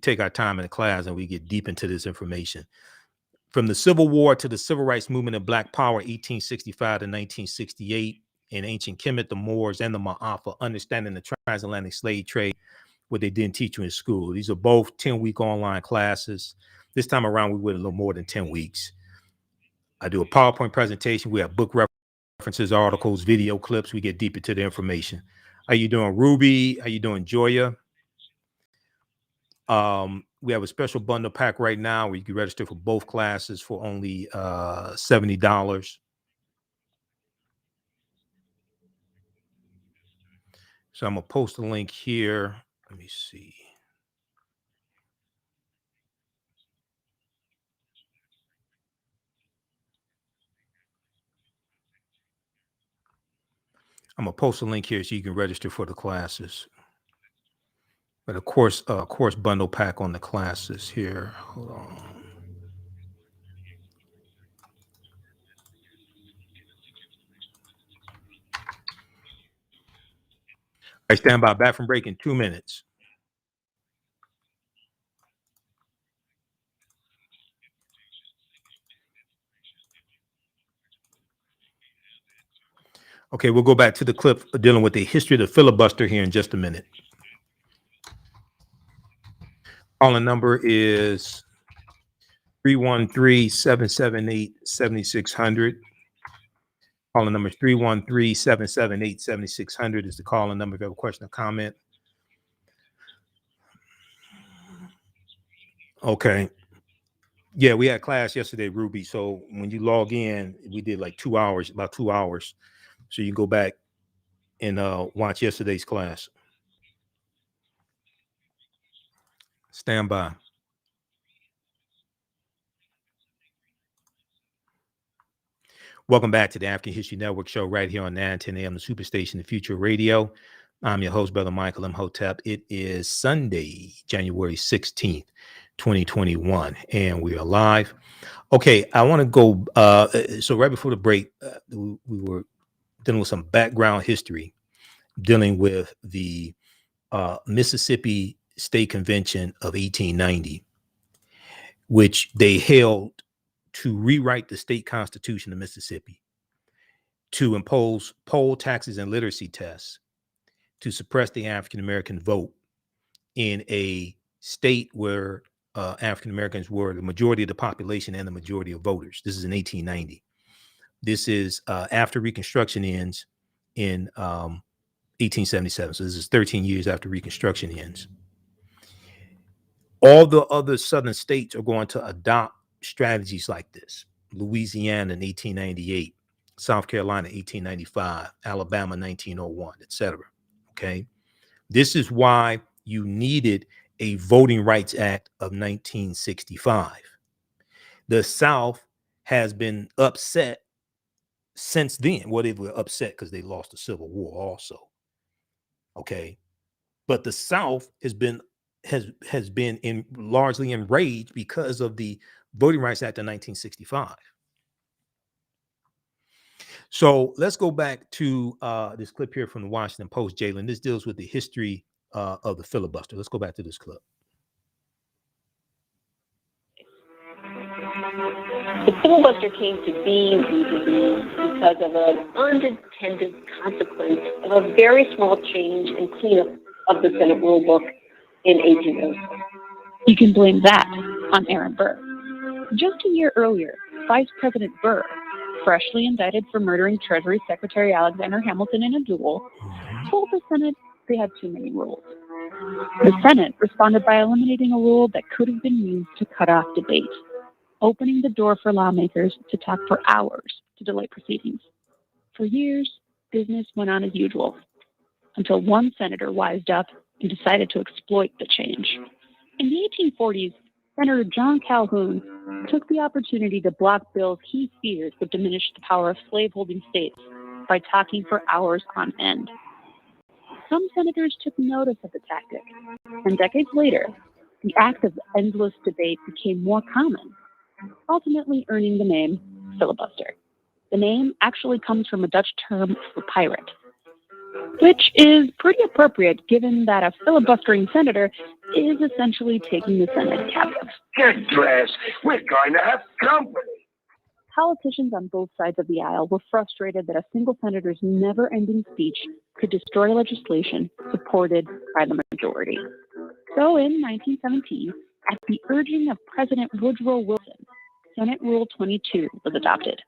take our time in the class and we get deep into this information. From the Civil War to the Civil Rights Movement of Black Power, 1865 to 1968, in ancient Kemet, the Moors, and the Ma'afa, understanding the transatlantic slave trade, what they didn't teach you in school. These are both 10-week online classes. This time around, we went a little more than 10 weeks. I do a PowerPoint presentation. We have book references, articles, video clips. We get deep into the information. How you doing, Ruby? How you doing, Joya? We have a special bundle pack right now where you can register for both classes for only $70. So I'm gonna post a link here. Let me see. I'm gonna post a link here so you can register for the classes. But of course, course bundle pack on the classes here. Hold on. I stand by, back from break in 2 minutes. Okay, we'll go back to the clip dealing with the history of the filibuster here in just a minute. Calling number is 313-778-7600. Calling number is 313-778-7600 is the calling number if you have a question or comment. Okay. Yeah, we had class yesterday, Ruby. So when you log in, we did like 2 hours, about 2 hours. So you go back and watch yesterday's class. Stand by. Welcome back to the African History Network show right here on 910 AM, the Superstation, the Future Radio. I'm your host, Brother Michael Imhotep. It is Sunday, January 16th, 2021, and we are live. Okay, I want to go, so right before the break, we were dealing with some background history, dealing with the Mississippi State Convention of 1890, which they held to rewrite the state constitution of Mississippi, to impose poll taxes and literacy tests, to suppress the African American vote in a state where African Americans were the majority of the population and the majority of voters. This is in 1890. This is after Reconstruction ends in 1877. So this is 13 years after Reconstruction ends. All the other southern states are going to adopt strategies like this. Louisiana in 1898, South Carolina 1895, Alabama 1901, etc. Okay, this is why you needed a Voting Rights Act of 1965. The South has been upset since then. Well, they were upset because they lost the Civil War also. Okay, but the South has been largely enraged because of the Voting Rights Act of 1965. So let's go back to this clip here from the Washington Post, Jalen. This deals with the history of the filibuster. Let's go back to this clip. The filibuster came to be, we believe, because of an unintended consequence of a very small change and cleanup of the Senate rule book in 1806. You can blame that on Aaron Burr. Just a year earlier, Vice President Burr, freshly indicted for murdering Treasury Secretary Alexander Hamilton in a duel, told the Senate they had too many rules. The Senate responded by eliminating a rule that could have been used to cut off debate, opening the door for lawmakers to talk for hours to delay proceedings. For years, business went on as usual, until one senator wised up and decided to exploit the change. In the 1840s, Senator John Calhoun took the opportunity to block bills he feared would diminish the power of slaveholding states by talking for hours on end. Some senators took notice of the tactic, and decades later, the act of endless debate became more common, ultimately earning the name filibuster. The name actually comes from a Dutch term for pirate, which is pretty appropriate given that a filibustering senator is essentially taking the Senate captive. Get dressed. We're going to have company. Politicians on both sides of the aisle were frustrated that a single senator's never-ending speech could destroy legislation supported by the majority. So in 1917, at the urging of President Woodrow Wilson, Senate Rule 22 was adopted.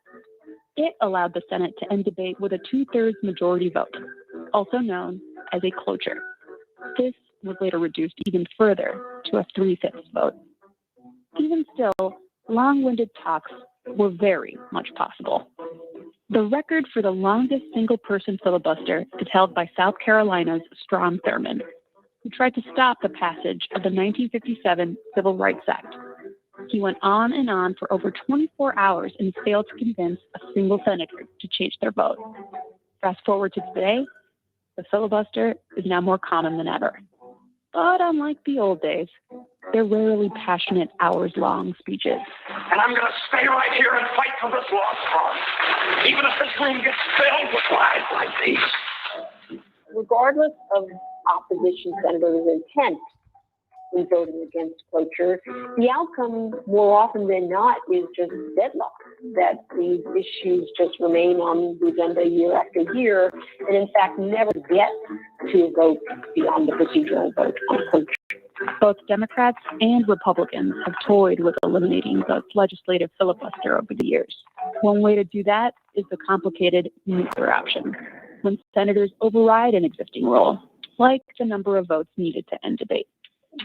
It allowed the Senate to end debate with a 2/3 majority vote, also known as a cloture. This was later reduced even further to a 3/5 vote. Even still, long-winded talks were very much possible. The record for the longest single-person filibuster is held by South Carolina's Strom Thurmond, who tried to stop the passage of the 1957 Civil Rights Act. He went on and on for over 24 hours and failed to convince a single senator to change their vote. Fast forward to today, the filibuster is now more common than ever. But unlike the old days, they're rarely passionate, hours-long speeches. And I'm going to stay right here and fight for this lost cause, even if this room gets filled with lies like these. Regardless of opposition senators' intent in voting against cloture, the outcome more often than not is just deadlock, that these issues just remain on the agenda year after year, and in fact never get to a vote beyond the procedural vote on cloture. Both Democrats and Republicans have toyed with eliminating the legislative filibuster over the years. One way to do that is the complicated nuclear option, when senators override an existing rule, like the number of votes needed to end debate.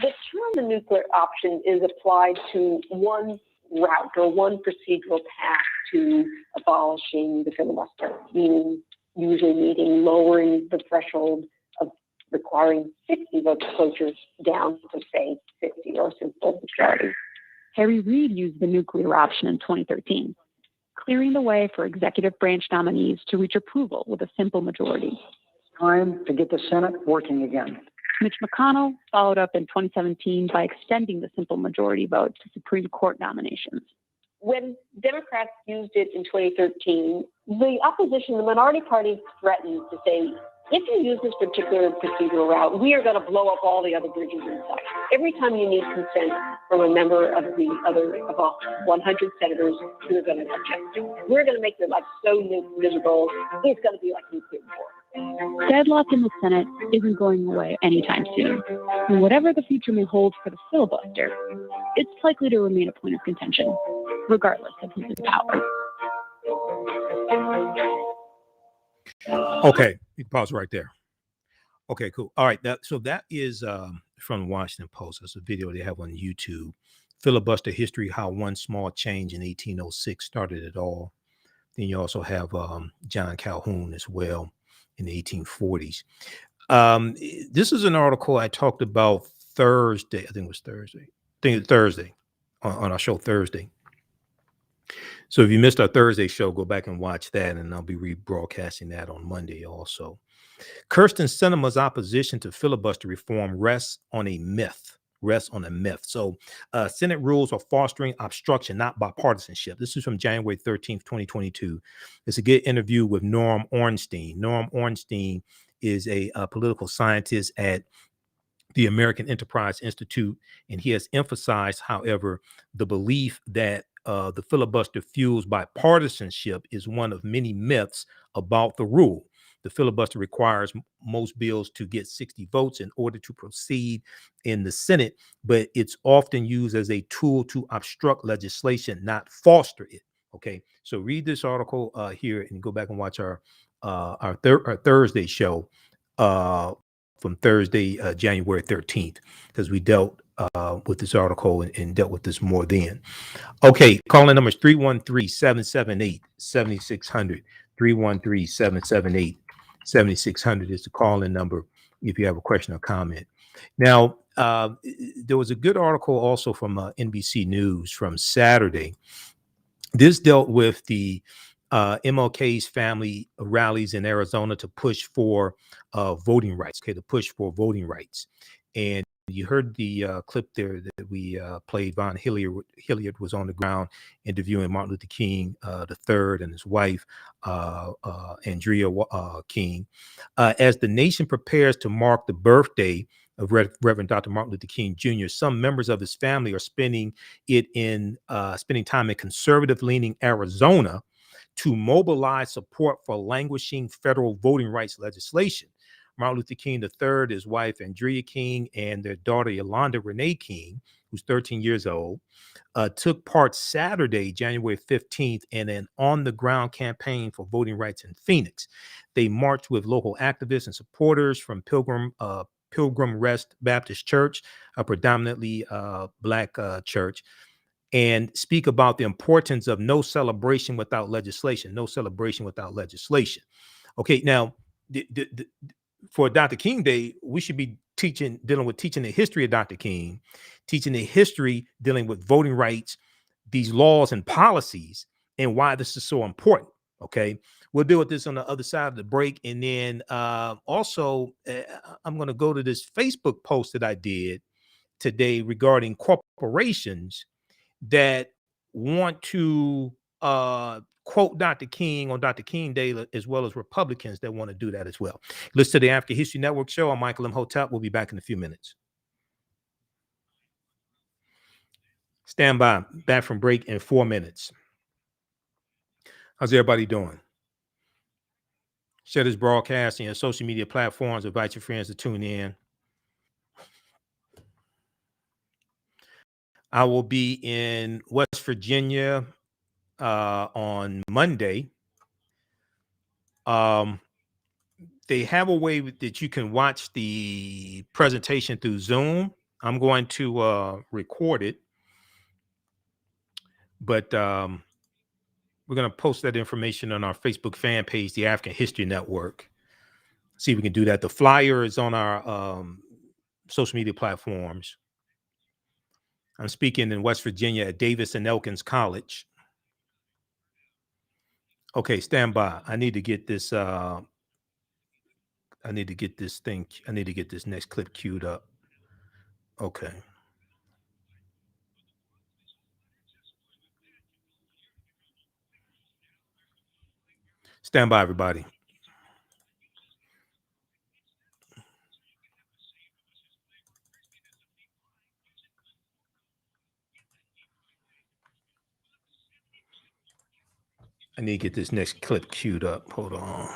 The term the nuclear option is applied to one route or one procedural path to abolishing the filibuster, meaning lowering the threshold of requiring 60 vote closures down to, say, 50 or simple majority. Harry Reid used the nuclear option in 2013. clearing the way for executive branch nominees to reach approval with a simple majority. Time to get the Senate working again. Mitch McConnell followed up in 2017 by extending the simple majority vote to Supreme Court nominations. When Democrats used it in 2013, the opposition, the minority party, threatened to say, if you use this particular procedural route, we are going to blow up all the other bridges inside. Every time you need consent from a member of the other of all 100 senators, you're going to object. We're going to make your life so miserable, it's going to be like nuclear war. Deadlock in the Senate isn't going away anytime soon. And whatever the future may hold for the filibuster, it's likely to remain a point of contention, regardless of who's in power. Okay, you can pause right there. Okay, cool. All right, so that is from the Washington Post. It's a video they have on YouTube. Filibuster history: how one small change in 1806 started it all. Then you also have John Calhoun as well in the 1840s. This is an article I talked about Thursday. I think it was Thursday. Thursday on our show Thursday. So if you missed our Thursday show, go back and watch that, and I'll be rebroadcasting that on Monday also. Kyrsten Sinema's opposition to filibuster reform rests on a myth. So Senate rules are fostering obstruction, not bipartisanship. This is from January 13th, 2022. It's a good interview with Norm Ornstein. Norm Ornstein is a political scientist at the American Enterprise Institute, and he has emphasized, however, the belief that the filibuster fuels bipartisanship is one of many myths about the rule. The filibuster requires most bills to get 60 votes in order to proceed in the Senate, but it's often used as a tool to obstruct legislation, not foster it. Okay, so read this article here and go back and watch our Thursday show from Thursday, January 13th, because we dealt with this article and dealt with this more then. Okay, calling number is 313-778-7600. 313-778-7600 is the call-in number if you have a question or comment. Now, there was a good article also from NBC News from Saturday. This dealt with the MLK's family rallies in Arizona to push for voting rights. Okay, to push for voting rights. And you heard the clip there that we played. Von Hilliard was on the ground interviewing Martin Luther King III and his wife, Andrea King. As the nation prepares to mark the birthday of Reverend Dr. Martin Luther King Jr., some members of his family are spending time in conservative-leaning Arizona to mobilize support for languishing federal voting rights legislation. Martin Luther King III, his wife Andrea King, and their daughter Yolanda Renee King, who's 13 years old, took part Saturday, January 15th, in an on-the-ground campaign for voting rights in Phoenix. They marched with local activists and supporters from Pilgrim Rest Baptist Church, a predominantly Black church, and speak about the importance of no celebration without legislation. No celebration without legislation. Okay, now, for Dr. King Day, we should be teaching the history of Dr. King, teaching the history dealing with voting rights, these laws and policies, and why this is so important. Okay, we'll deal with this on the other side of the break. And then also, I'm going to go to this Facebook post that I did today regarding corporations that want to quote Dr. King on Dr. King Day, as well as Republicans that want to do that as well. Listen to the African History Network show. I'm Michael Imhotep. We'll be back in a few minutes. Stand by. Back from break in 4 minutes. How's everybody doing? Share this broadcast on your social media platforms. Invite your friends to tune in. I will be in West Virginia on Monday. They have a way that you can watch the presentation through Zoom. I'm going to record it, but we're going to post that information on our Facebook fan page, the African History Network. See if we can do that. The flyer is on our social media platforms. I'm speaking in West Virginia at Davis and Elkins College. Okay, stand by. I need to get this. I need to get this thing. I need to get this next clip queued up. Okay. Stand by, everybody. I need to get this next clip queued up. Hold on.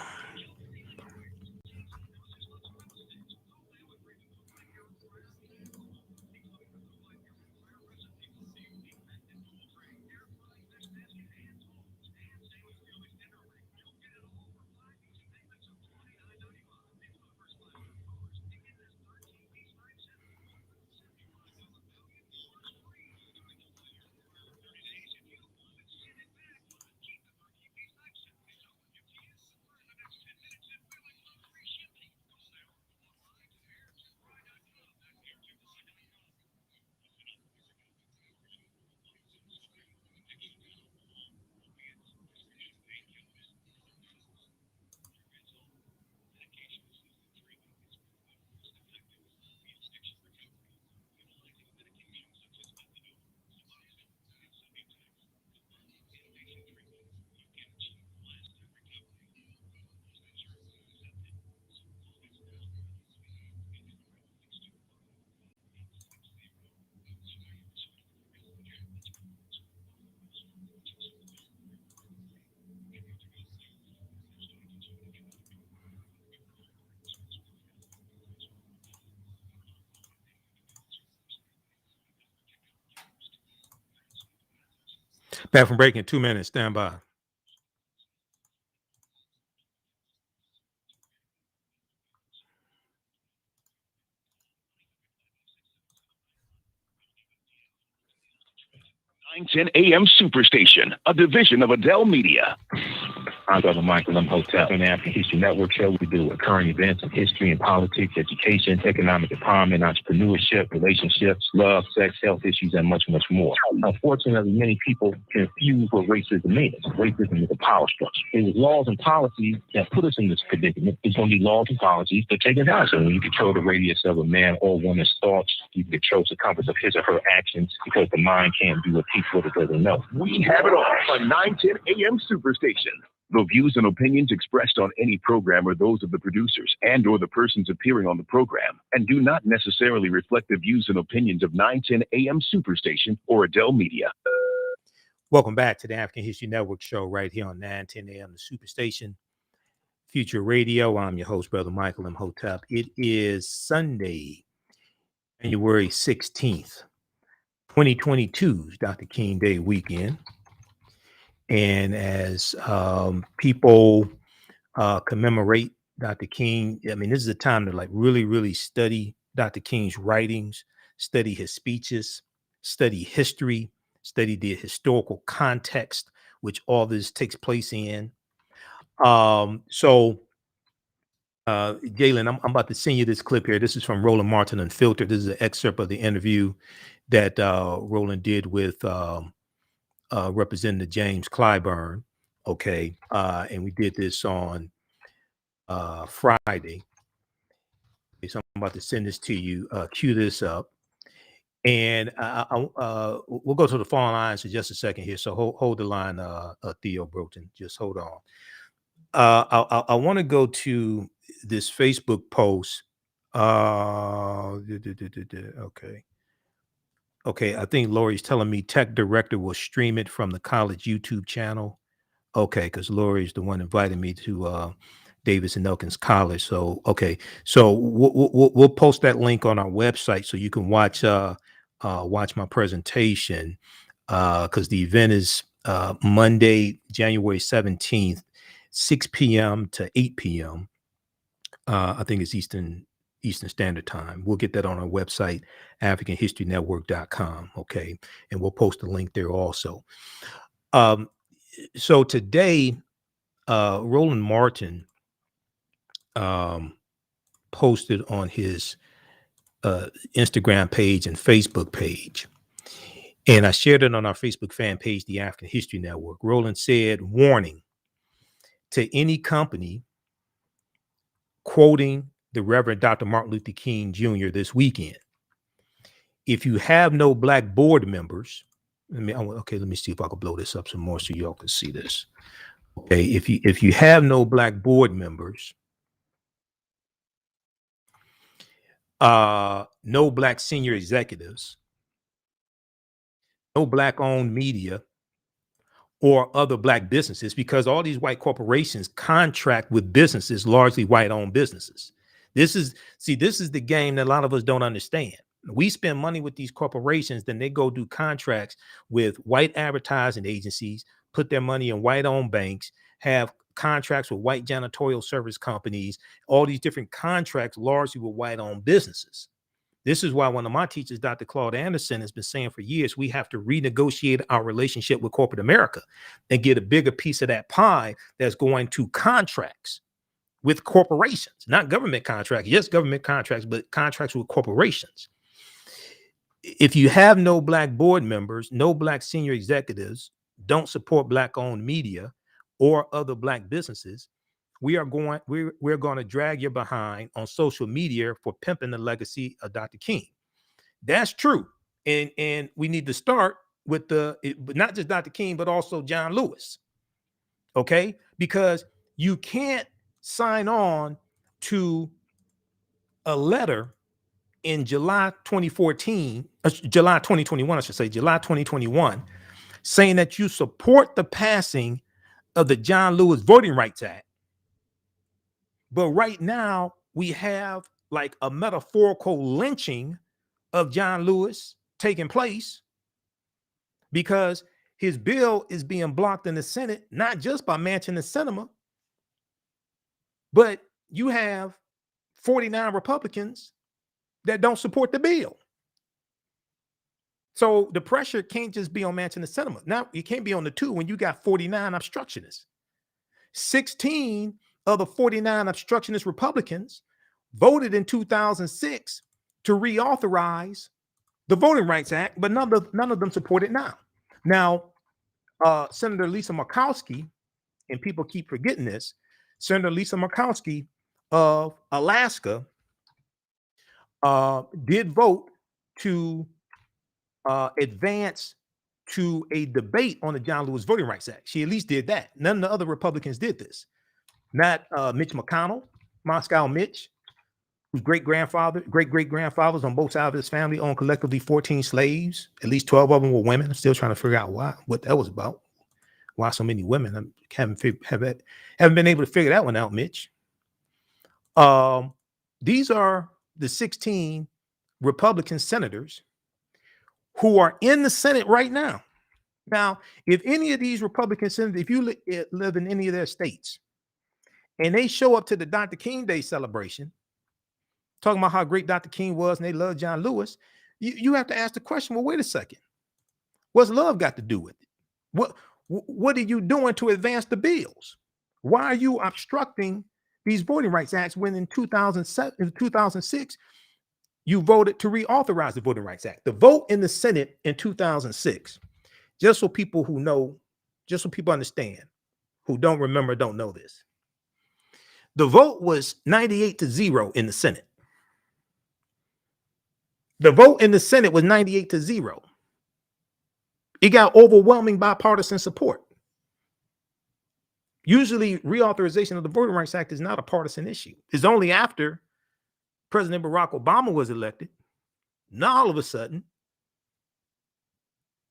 Back from break in 2 minutes. Stand by. $910 AM Superstation, a division of Adele Media. I'm Brother Michael Imhotep on the African History Network show. We deal with current events in history and politics, education, economic empowerment, entrepreneurship, relationships, love, sex, health issues, and much, much more. Unfortunately, many people confuse what racism means. Racism is a power structure. It was laws and policies that put us in this predicament. It's going to be laws and policies that take us out. So when you control the radius of a man or woman's thoughts, you can control the compass of his or her actions, because the mind can't do a piece what it doesn't know. We have it all on 910 AM Superstation. The views and opinions expressed on any program are those of the producers and or the persons appearing on the program, and do not necessarily reflect the views and opinions of 910 AM Superstation or Adele Media. Welcome back to the African History Network show right here on 910 AM, the Superstation, Future Radio. I'm your host, Brother Michael Imhotep. It is Sunday, January 16th, 2022's Dr. King Day weekend. And as people commemorate Dr. King, I mean, this is a time to like really study Dr. King's writings, study his speeches, study history, study the historical context which all this takes place in. So Galen, I'm about to send you this clip here. This is from Roland Martin Unfiltered. This is an excerpt of the interview that Roland did with Representative James Clyburn. Okay. And we did this on Friday. Okay, so I'm about to send this to you. Cue this up. And we'll go to the phone lines in just a second here. So hold the line, Theo Broughton. Just hold on. I want to go to this Facebook post. Okay, I think Lori's telling me tech director will stream it from the college YouTube channel. Okay, because Lori's the one inviting me to Davis and Elkins College. So okay, so we'll post that link on our website so you can watch my presentation, because the event is Monday, January 17th, 6 p.m. to 8 p.m. I think it's Eastern Standard Time. We'll get that on our website, AfricanHistoryNetwork.com. Okay, and we'll post a link there also. So today, Roland Martin posted on his Instagram page and Facebook page, and I shared it on our Facebook fan page, the African History Network. Roland said, "Warning: to any company quoting the Reverend Dr. Martin Luther King Jr. this weekend. If you have no black board members, let me see if I can blow this up some more so y'all can see this. Okay, if you have no black board members, no black senior executives, no black owned media or other black businesses, because all these white corporations contract with businesses, largely white owned businesses. This is the game that a lot of us don't understand. We spend money with these corporations, then they go do contracts with white advertising agencies, put their money in white owned banks, have contracts with white janitorial service companies, all these different contracts largely with white owned businesses. This is why one of my teachers, Dr. Claude Anderson, has been saying for years, we have to renegotiate our relationship with corporate America and get a bigger piece of that pie that's going to contracts with corporations, not government contracts. Yes, government contracts, but contracts with corporations. If you have no black board members, no black senior executives, don't support black owned media or other black businesses, we're going to drag you behind on social media for pimping the legacy of Dr. King. That's true. And we need to start with not just Dr. King, but also John Lewis. Okay? Because you can't sign on to a letter in July 2021, saying that you support the passing of the John Lewis Voting Rights Act. But right now, we have like a metaphorical lynching of John Lewis taking place because his bill is being blocked in the Senate, not just by Manchin and Sinema, but you have 49 Republicans that don't support the bill. So the pressure can't just be on Manchin and Sinema. Now, it can't be on the two when you got 49 obstructionists. 16 of the 49 obstructionist Republicans voted in 2006 to reauthorize the Voting Rights Act, but none of them support it now. Now, Senator Lisa Murkowski, and people keep forgetting this, Senator Lisa Murkowski of Alaska did vote to advance to a debate on the John Lewis Voting Rights Act. She at least did that. None of the other Republicans did this. Not Mitch McConnell, Moscow Mitch, whose great-great-grandfathers on both sides of his family owned collectively 14 slaves. At least 12 of them were women. I'm still trying to figure out what that was about. Why so many women? I haven't been able to figure that one out, Mitch. These are the 16 Republican senators who are in the Senate right now. Now, if any of these Republican senators, if you live in any of their states, and they show up to the Dr. King Day celebration, talking about how great Dr. King was and they love John Lewis, you have to ask the question, well, wait a second. What's love got to do with it? What are you doing to advance the bills? Why are you obstructing these voting rights acts when in 2006, you voted to reauthorize the Voting Rights Act? The vote in the Senate in 2006, just so people who know, just so people understand, who don't remember, don't know this. The vote was 98-0 in the Senate. The vote in the Senate was 98-0. It got overwhelming bipartisan support. Usually, reauthorization of the Voting Rights Act is not a partisan issue. It's only after President Barack Obama was elected, now all of a sudden,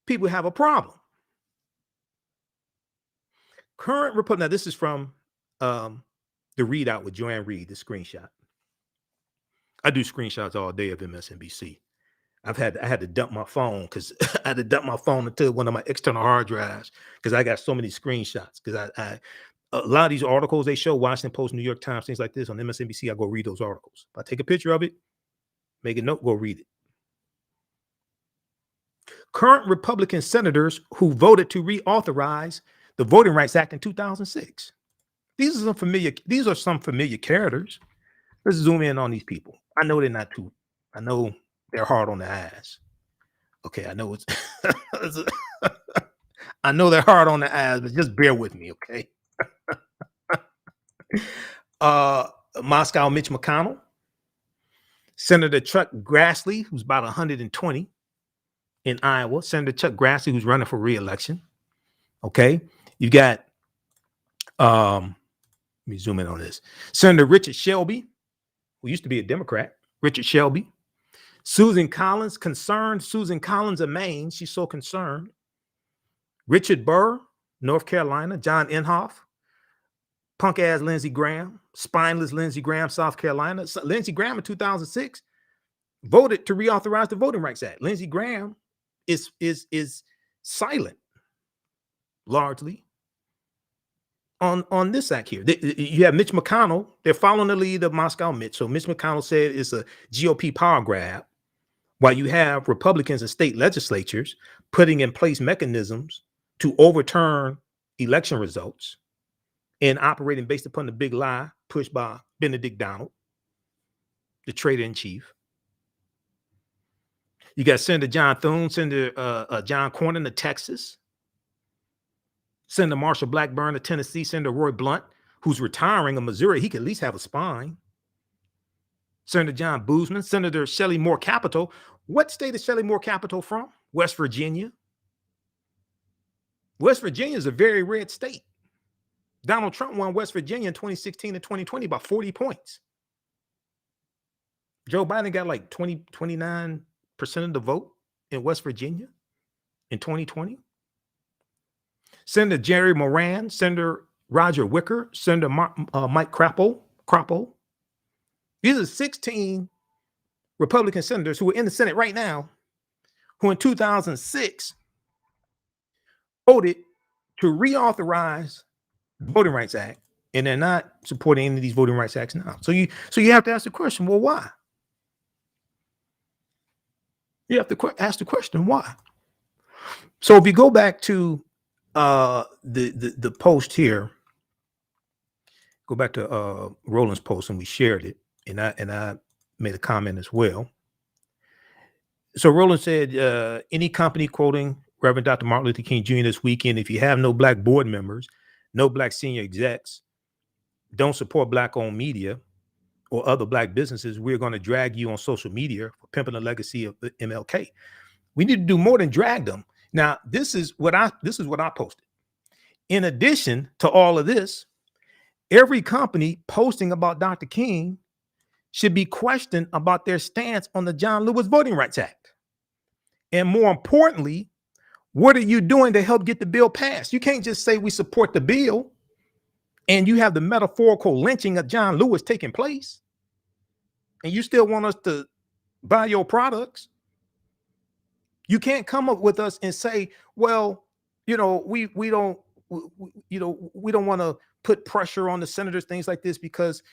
people have a problem. Current Republican, now this is from the readout with Joanne Reed, the screenshot. I do screenshots all day of MSNBC. I had to dump my phone because I had to dump my phone into one of my external hard drives because I got so many screenshots. Because a lot of these articles they show, Washington Post, New York Times, things like this on MSNBC, I go read those articles. If I take a picture of it, make a note, go read it. Current Republican senators who voted to reauthorize the Voting Rights Act in 2006. These are some familiar characters. Let's zoom in on these people. I know they're not too. I know they're hard on the eyes. Okay, I know it's. I know they're hard on the eyes, but just bear with me, okay? Moscow Mitch McConnell, Senator Chuck Grassley, who's about 120 in Iowa, Senator Chuck Grassley, who's running for re-election. Okay, you got let me zoom in on this. Senator Richard Shelby, who used to be a Democrat, Richard Shelby. Susan Collins, concerned Susan Collins of Maine, she's so concerned. Richard Burr, North Carolina. John Inhofe, punk ass Lindsey Graham, spineless Lindsey Graham, South Carolina. So Lindsey Graham in 2006 voted to reauthorize the Voting Rights Act. Lindsey Graham is silent largely on this act here. You have Mitch McConnell. They're following the lead of Moscow Mitch. So Mitch McConnell said it's a GOP power grab, while you have Republicans in state legislatures putting in place mechanisms to overturn election results and operating based upon the big lie pushed by Benedict Donald, the traitor in chief. You got Senator John Thune, Senator John Cornyn of Texas, Senator Marshall Blackburn of Tennessee, Senator Roy Blunt, who's retiring of Missouri. He could at least have a spine. Senator John Boozman, Senator Shelley Moore Capito. What state is Shelley Moore Capito from? West Virginia. West Virginia is a very red state. Donald Trump won West Virginia in 2016 and 2020 by 40 points. Joe Biden got like 29% of the vote in West Virginia in 2020. Senator Jerry Moran, Senator Roger Wicker, Senator Mike Crapo. These are 16 Republican senators who are in the Senate right now, who in 2006 voted to reauthorize the Voting Rights Act, and they're not supporting any of these Voting Rights Acts now. So you have to ask the question, well, why? You have to ask the question, why? So if you go back to the post here, go back to Roland's post, and we shared it, and I made a comment as well. So Roland said, any company quoting Reverend Dr. Martin Luther King Jr. this weekend, if you have no black board members, no black senior execs, don't support black-owned media or other black businesses, we're going to drag you on social media for pimping the legacy of the MLK. We need to do more than drag them. Now, this is what I posted. In addition to all of this, every company posting about Dr. King should be questioned about their stance on the John Lewis Voting Rights Act. And more importantly, what are you doing to help get the bill passed? You can't just say we support the bill and you have the metaphorical lynching of John Lewis taking place, and you still want us to buy your products. You can't come up with us and say, well, we don't want to put pressure on the senators, things like this, because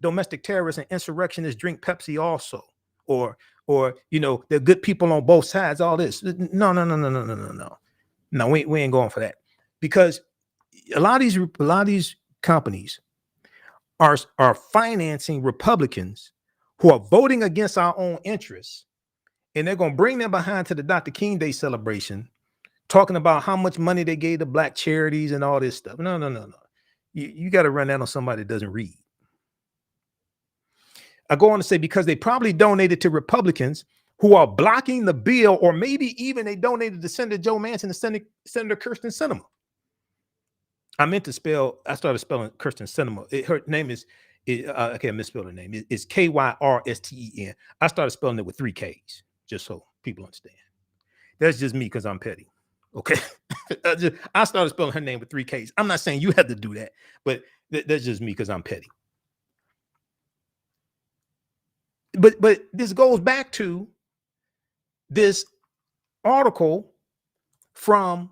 domestic terrorists and insurrectionists drink Pepsi also, or they're good people on both sides, all this. No, we ain't going for that, because a lot of these companies are financing Republicans who are voting against our own interests, and they're going to bring them behind to the Dr. King Day celebration, talking about how much money they gave to black charities and all this stuff. No. You got to run that on somebody that doesn't read. I go on to say, because they probably donated to Republicans who are blocking the bill, or maybe even they donated to Senator Joe Manchin and Senator Kyrsten Sinema. I started spelling Kyrsten Sinema. Her name is, I can't misspell her name. It's Kyrsten. I started spelling it with 3 Ks, just so people understand. That's just me because I'm petty. Okay. I started spelling her name with 3 Ks. I'm not saying you have to do that, but that's just me because I'm petty. But this goes back to this article from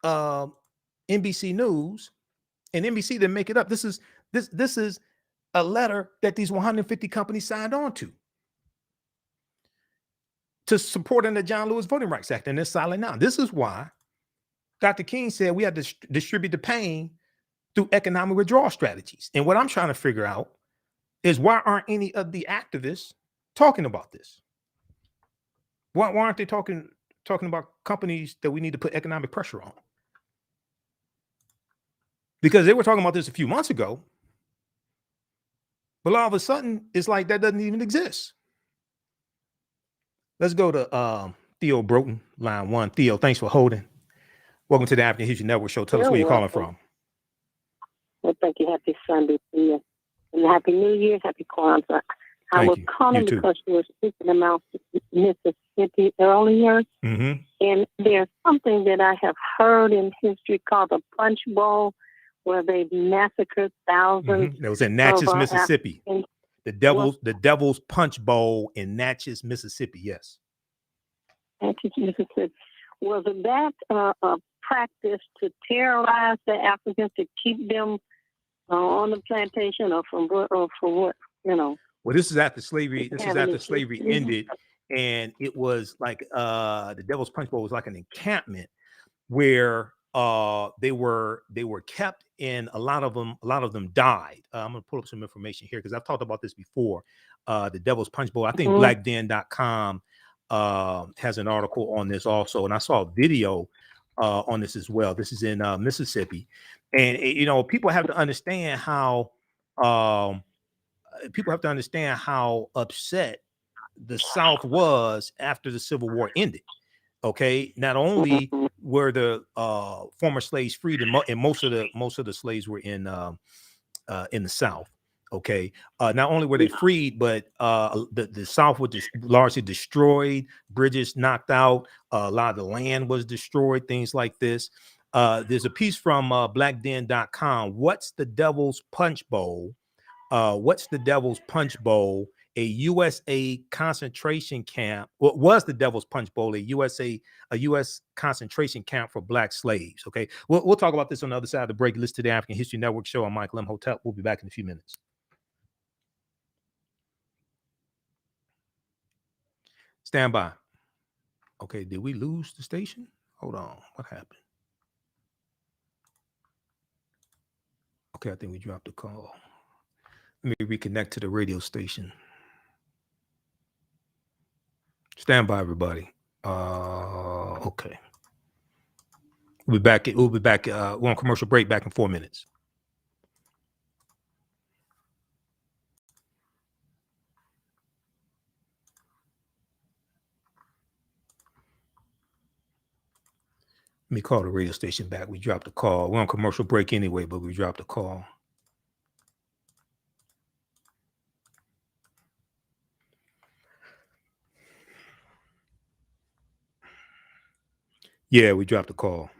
NBC News, and NBC didn't make it up. This is a letter that these 150 companies signed on to supporting the John Lewis Voting Rights Act, and they're silent now. This is why Dr. King said we had to distribute the pain through economic withdrawal strategies. And what I'm trying to figure out is, why aren't any of the activists talking about this? Why aren't they talking about companies that we need to put economic pressure on? because they were talking about this a few months ago, but all of a sudden it's like that doesn't even exist. Let's go to Theo Broughton, line 1. Theo, thanks for holding. Welcome to the African History Network show. Tell us where you're calling from. Well, thank you. Happy Sunday to you. And Happy New Year. Happy Kwanzaa. I was calling because you were speaking about Mississippi earlier. Mm-hmm. And there's something that I have heard in history called the Punchbowl, where they massacred thousands. Mm-hmm. That was in Natchez, Mississippi. The Devil's Punch Bowl in Natchez, Mississippi. Yes. Natchez, Mississippi. Was that a practice to terrorize the Africans, to keep them on the plantation, or for what? Well, this is after slavery. This is after slavery ended, and it was like the Devil's Punch Bowl was like an encampment where they were kept, and a lot of them died. I'm gonna pull up some information here because I've talked about this before. The Devil's Punch Bowl. I think blackden.com has an article on this also, and I saw a video on this as well. This is in Mississippi, and people have to understand how upset the South was after the Civil War ended. Okay, not only were the former slaves freed, and most of the slaves were in the South. Okay, not only were they freed, but the South was largely destroyed, bridges knocked out, a lot of the land was destroyed, things like this. There's a piece from blackden.com. What's the Devil's Punch Bowl? What's the Devil's Punch Bowl? A USA concentration camp. What was the Devil's Punch Bowl? A U.S. concentration camp for black slaves. Okay, we'll talk about this on the other side of the break. Listen to the African History Network show. I'm Michael Imhotep. We'll be back in a few minutes. Stand by. Okay, did we lose the station? Hold on. What happened? Okay, I think we dropped the call. Let me reconnect to the radio station. Stand by, everybody. Okay. We'll be back. We're on commercial break. Back in 4 minutes. Let me call the radio station back. We dropped the call. We're on commercial break anyway, but we dropped the call. Yeah, we dropped the call.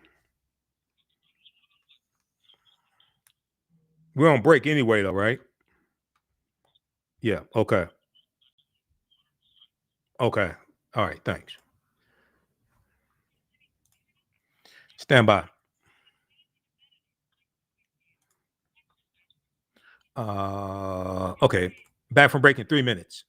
We're on break anyway, though, right? Yeah. Okay. Okay. All right. Thanks. Stand by. Okay. Back from break in 3 minutes.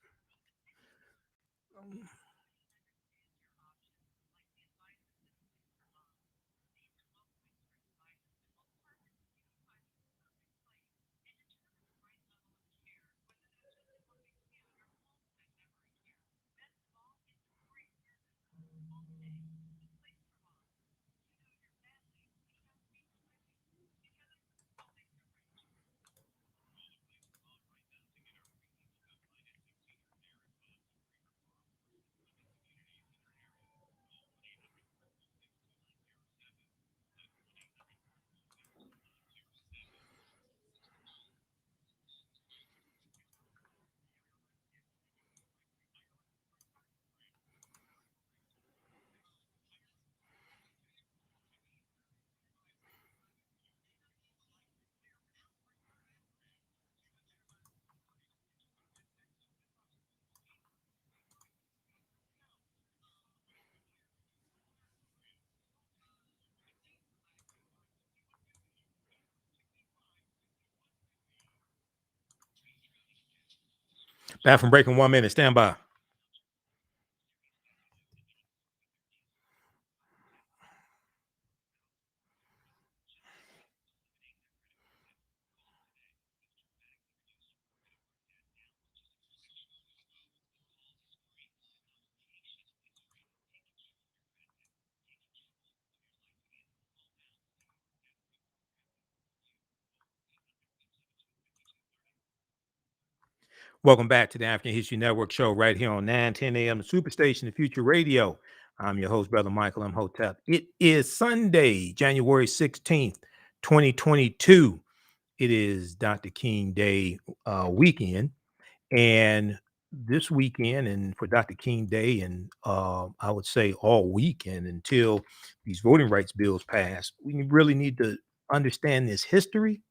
Back from break in 1 minute. Stand by. Welcome back to the African History Network show right here on 910 a.m. the Superstation, the Future Radio. I'm your host, Brother Michael Imhotep. It is Sunday, January 16th, 2022. It is Dr. King Day weekend. And this weekend, and for Dr. King Day, and I would say all weekend until these voting rights bills pass, we really need to understand this history.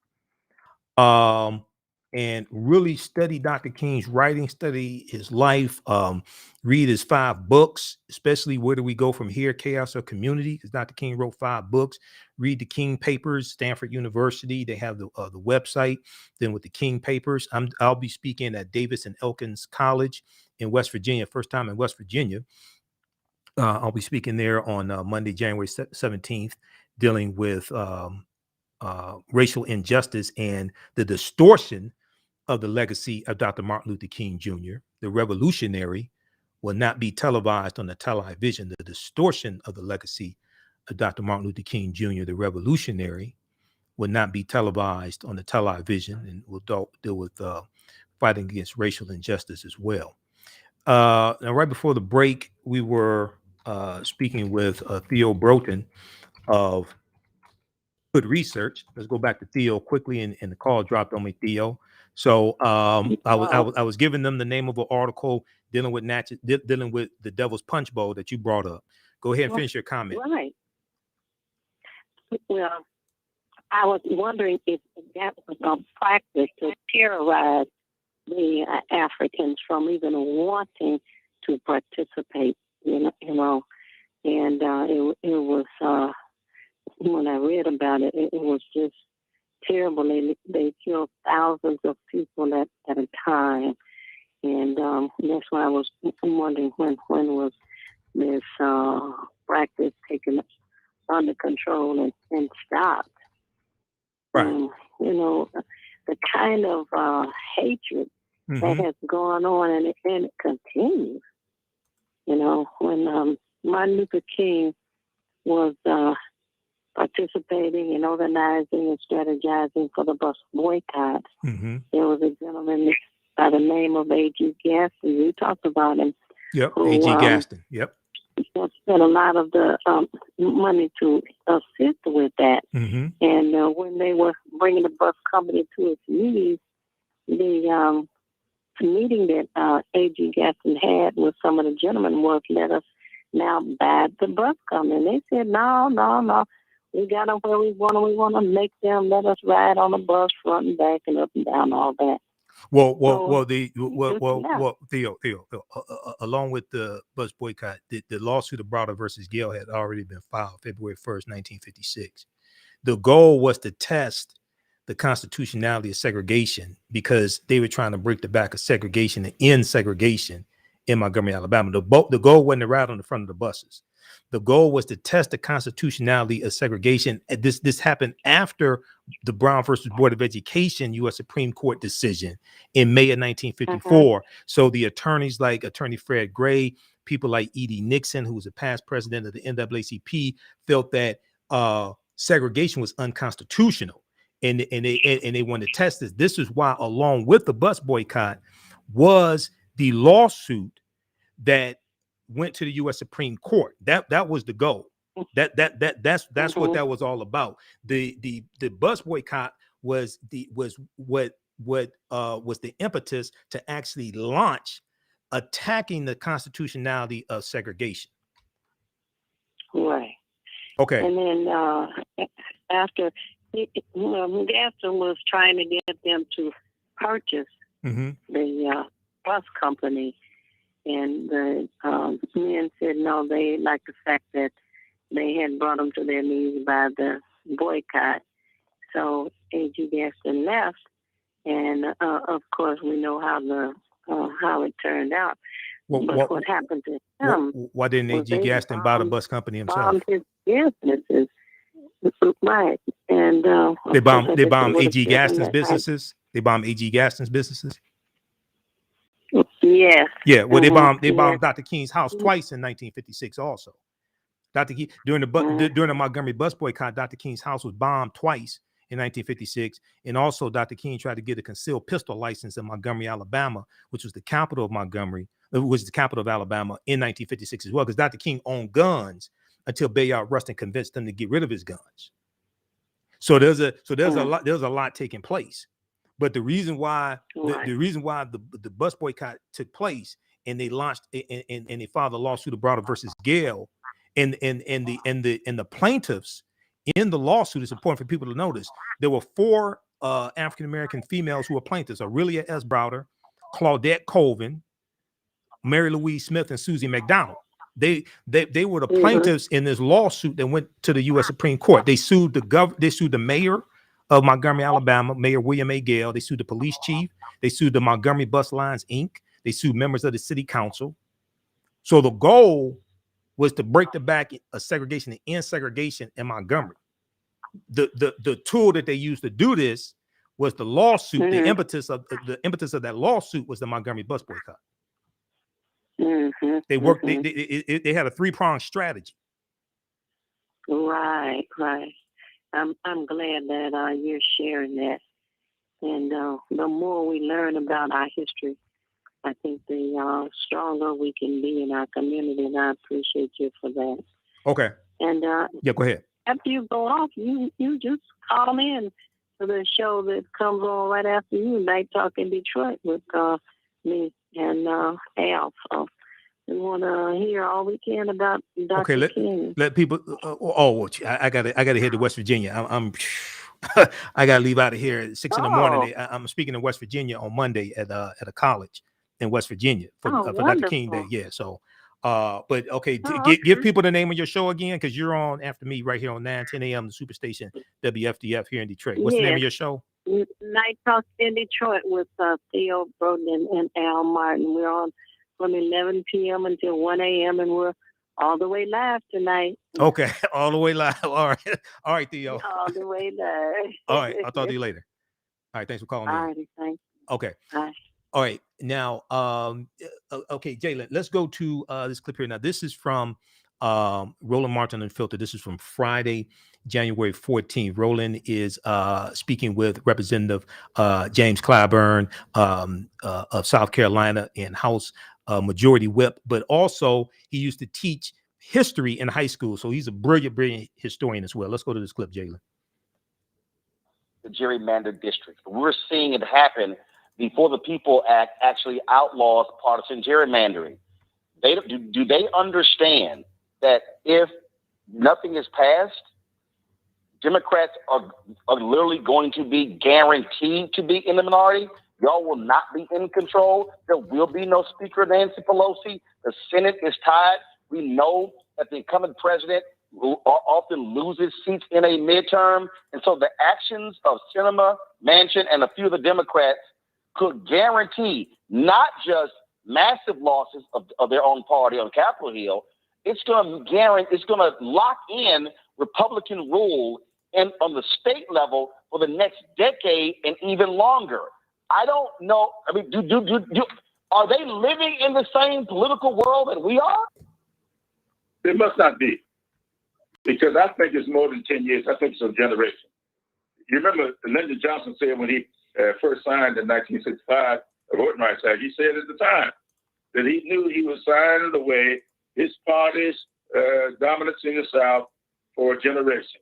And really study Dr. King's writing, study his life, read his 5 books, especially Where Do We Go From Here, Chaos or Community, because Dr. King wrote 5 books. Read the King Papers, Stanford University. They have the website. Then with the King Papers, I'll be speaking at Davis and Elkins College in West Virginia, first time in West Virginia. I'll be speaking there on Monday, January 17th, dealing with racial injustice and the distortion of the legacy of Dr. Martin Luther King Jr. The revolutionary will not be televised on the television. The distortion of the legacy of Dr. Martin Luther King Jr., the revolutionary, will not be televised on the television, and we'll deal with fighting against racial injustice as well. Now, right before the break, we were speaking with Theo Broughton of Good Research. Let's go back to Theo quickly, and the call dropped on me, Theo. So I was giving them the name of an article dealing with the Devil's Punchbowl that you brought up. Go ahead and finish your comment. Right. Well, I was wondering if that was a practice to terrorize the Africans from even wanting to participate. You know, and it was. When I read about it, it was just terrible. They killed thousands of people at a time, and that's why I was wondering when was this practice taken under control and stopped. Right. You know, the kind of hatred that has gone on, and it continues. You know, when Martin Luther King was participating and organizing and strategizing for the bus boycott. There was a gentleman by the name of A.G. Gaston. We talked about him. Yep, A.G. Gaston. Yep. Spent a lot of the money to assist with that. And when they were bringing the bus company to its knees, the meeting that A.G. Gaston had with some of the gentlemen was, let us now buy the bus company. And they said, no. We got them where we want them. We want to make them let us ride on the bus front and back and up and down, all that. Theo, along with the bus boycott, the lawsuit of Browder versus Gale had already been filed February 1st, 1956. The goal was to test the constitutionality of segregation because they were trying to break the back of segregation and end segregation in Montgomery, Alabama. The goal wasn't to ride on the front of the buses. The goal was to test the constitutionality of segregation. This happened after the Brown versus Board of Education U.S. Supreme Court decision in May of 1954. So the attorneys like Attorney Fred Gray, people like E.D. Nixon, who was a past president of the NAACP, felt that segregation was unconstitutional, and they wanted to test this. This is why, along with the bus boycott, was the lawsuit that went to the U.S. Supreme Court. That was the goal. That's what that was all about. The bus boycott was what was the impetus to actually launch attacking the constitutionality of segregation. Right. Okay. And then after Gaston was trying to get them to purchase the bus company. And the men said no, they liked the fact that they had brought them to their knees by the boycott. So A.G. Gaston left, and of course we know how it turned out. What happened to him? Why didn't A.G. Gaston buy the bus company himself? Bombed his businesses, right? And they bombed A.G. Gaston's businesses. They bombed A.G. Gaston's businesses. Yes. Yeah. Well, they bombed Dr. King's house twice in 1956. Also, Dr. King during the Montgomery bus boycott, Dr. King's house was bombed twice in 1956. And also Dr. King tried to get a concealed pistol license in Montgomery, Alabama, which was the capital of Alabama in 1956 as well, because Dr. King owned guns until Bayard Rustin convinced him to get rid of his guns. So there's a lot taking place. But the reason why the bus boycott took place and they launched and they filed a lawsuit of Browder versus Gale, and the plaintiffs in the lawsuit, it's important for people to notice, there were 4 African-American females who were plaintiffs: Aurelia S. Browder, Claudette Colvin, Mary Louise Smith, and Susie McDonald. They were the plaintiffs in this lawsuit that went to the U.S. Supreme Court. They sued the mayor of Montgomery, Alabama, Mayor William A. Gale. They sued the police chief. They sued the Montgomery Bus Lines, Inc. They sued members of the city council. So the goal was to break the back of segregation and end segregation in Montgomery. The tool that they used to do this was the lawsuit. The impetus of that lawsuit was the Montgomery bus boycott. They worked. They had a 3-pronged strategy. Right. I'm glad that you're sharing that, and the more we learn about our history, I think the stronger we can be in our community, and I appreciate you for that. Okay. And yeah, go ahead. After you go off, you just call in to the show that comes on right after you, Night Talk in Detroit, with me and Al. So we want to hear all we can about Dr. King. Let people. I gotta head to West Virginia. I gotta leave out of here at 6 in the morning. I'm speaking in West Virginia on Monday at a college in West Virginia for Dr. King Day. Yeah. So, but okay, give people the name of your show again, because you're on after me right here on 9:10 a.m. the Superstation WFDF here in Detroit. What's the name of your show? Night Talk in Detroit with Theo Broden and Al Martin. We're on from 11 p.m. until 1 a.m. and we're all the way live tonight. Okay, all the way live. All right, Theo. All the way live. All right, I'll talk to you later. All right, thanks for calling. All right, thanks. Okay. Bye. All right, now, okay, Jalen, let's go to this clip here. Now, this is from Roland Martin Unfiltered. This is from Friday, January 14th. Roland is speaking with Representative James Clyburn of South Carolina and House Majority Whip, but also he used to teach history in high school. So he's a brilliant historian as well. Let's go to this clip, Jalen. The gerrymandered districts. We're seeing it happen before the People Act actually outlaws partisan gerrymandering. Do they understand that if nothing is passed, Democrats are literally going to be guaranteed to be in the minority? Y'all will not be in control. There will be no Speaker Nancy Pelosi. The Senate is tied. We know that the incumbent president often loses seats in a midterm. And so the actions of Sinema, Manchin, and a few of the Democrats could guarantee not just massive losses of their own party on Capitol Hill. It's going to lock in Republican rule on the state level for the next decade and even longer. I don't know. I mean, are they living in the same political world that we are? It must not be, because I think it's more than 10 years. I think it's a generation. You remember Lyndon Johnson said when he first signed in 1965 the Voting Rights Act, he said at the time that he knew he was signing away his party's dominance in the South for a generation.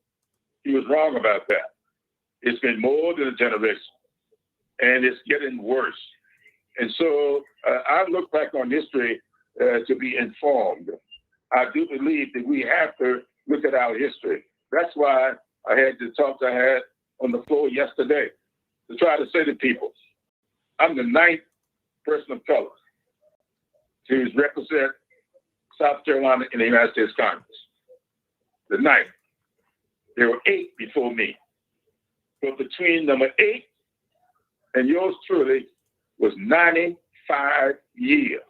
He was wrong about that. It's been more than a generation, and it's getting worse. And so I look back on history to be informed. I do believe that we have to look at our history. That's why I had the talks I had on the floor yesterday to try to say to people, I'm the 9th person of color to represent South Carolina in the United States Congress. The 9th. There were 8 before me. But between number 8 and yours truly was 95 years.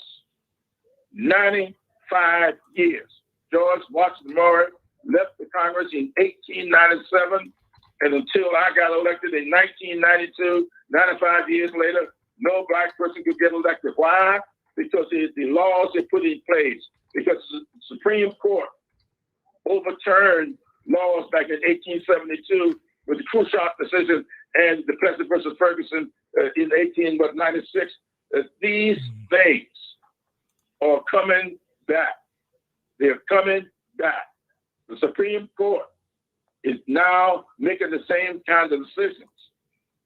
95 years. George Washington Murray left the Congress in 1897, and until I got elected in 1992, 95 years later, no black person could get elected. Why? Because the laws they put in place. Because the Supreme Court overturned laws back in 1872 with the Khrushchev decision and the Plessy versus Ferguson in 1896. These things are coming back. They're coming back. The Supreme Court is now making the same kinds of decisions.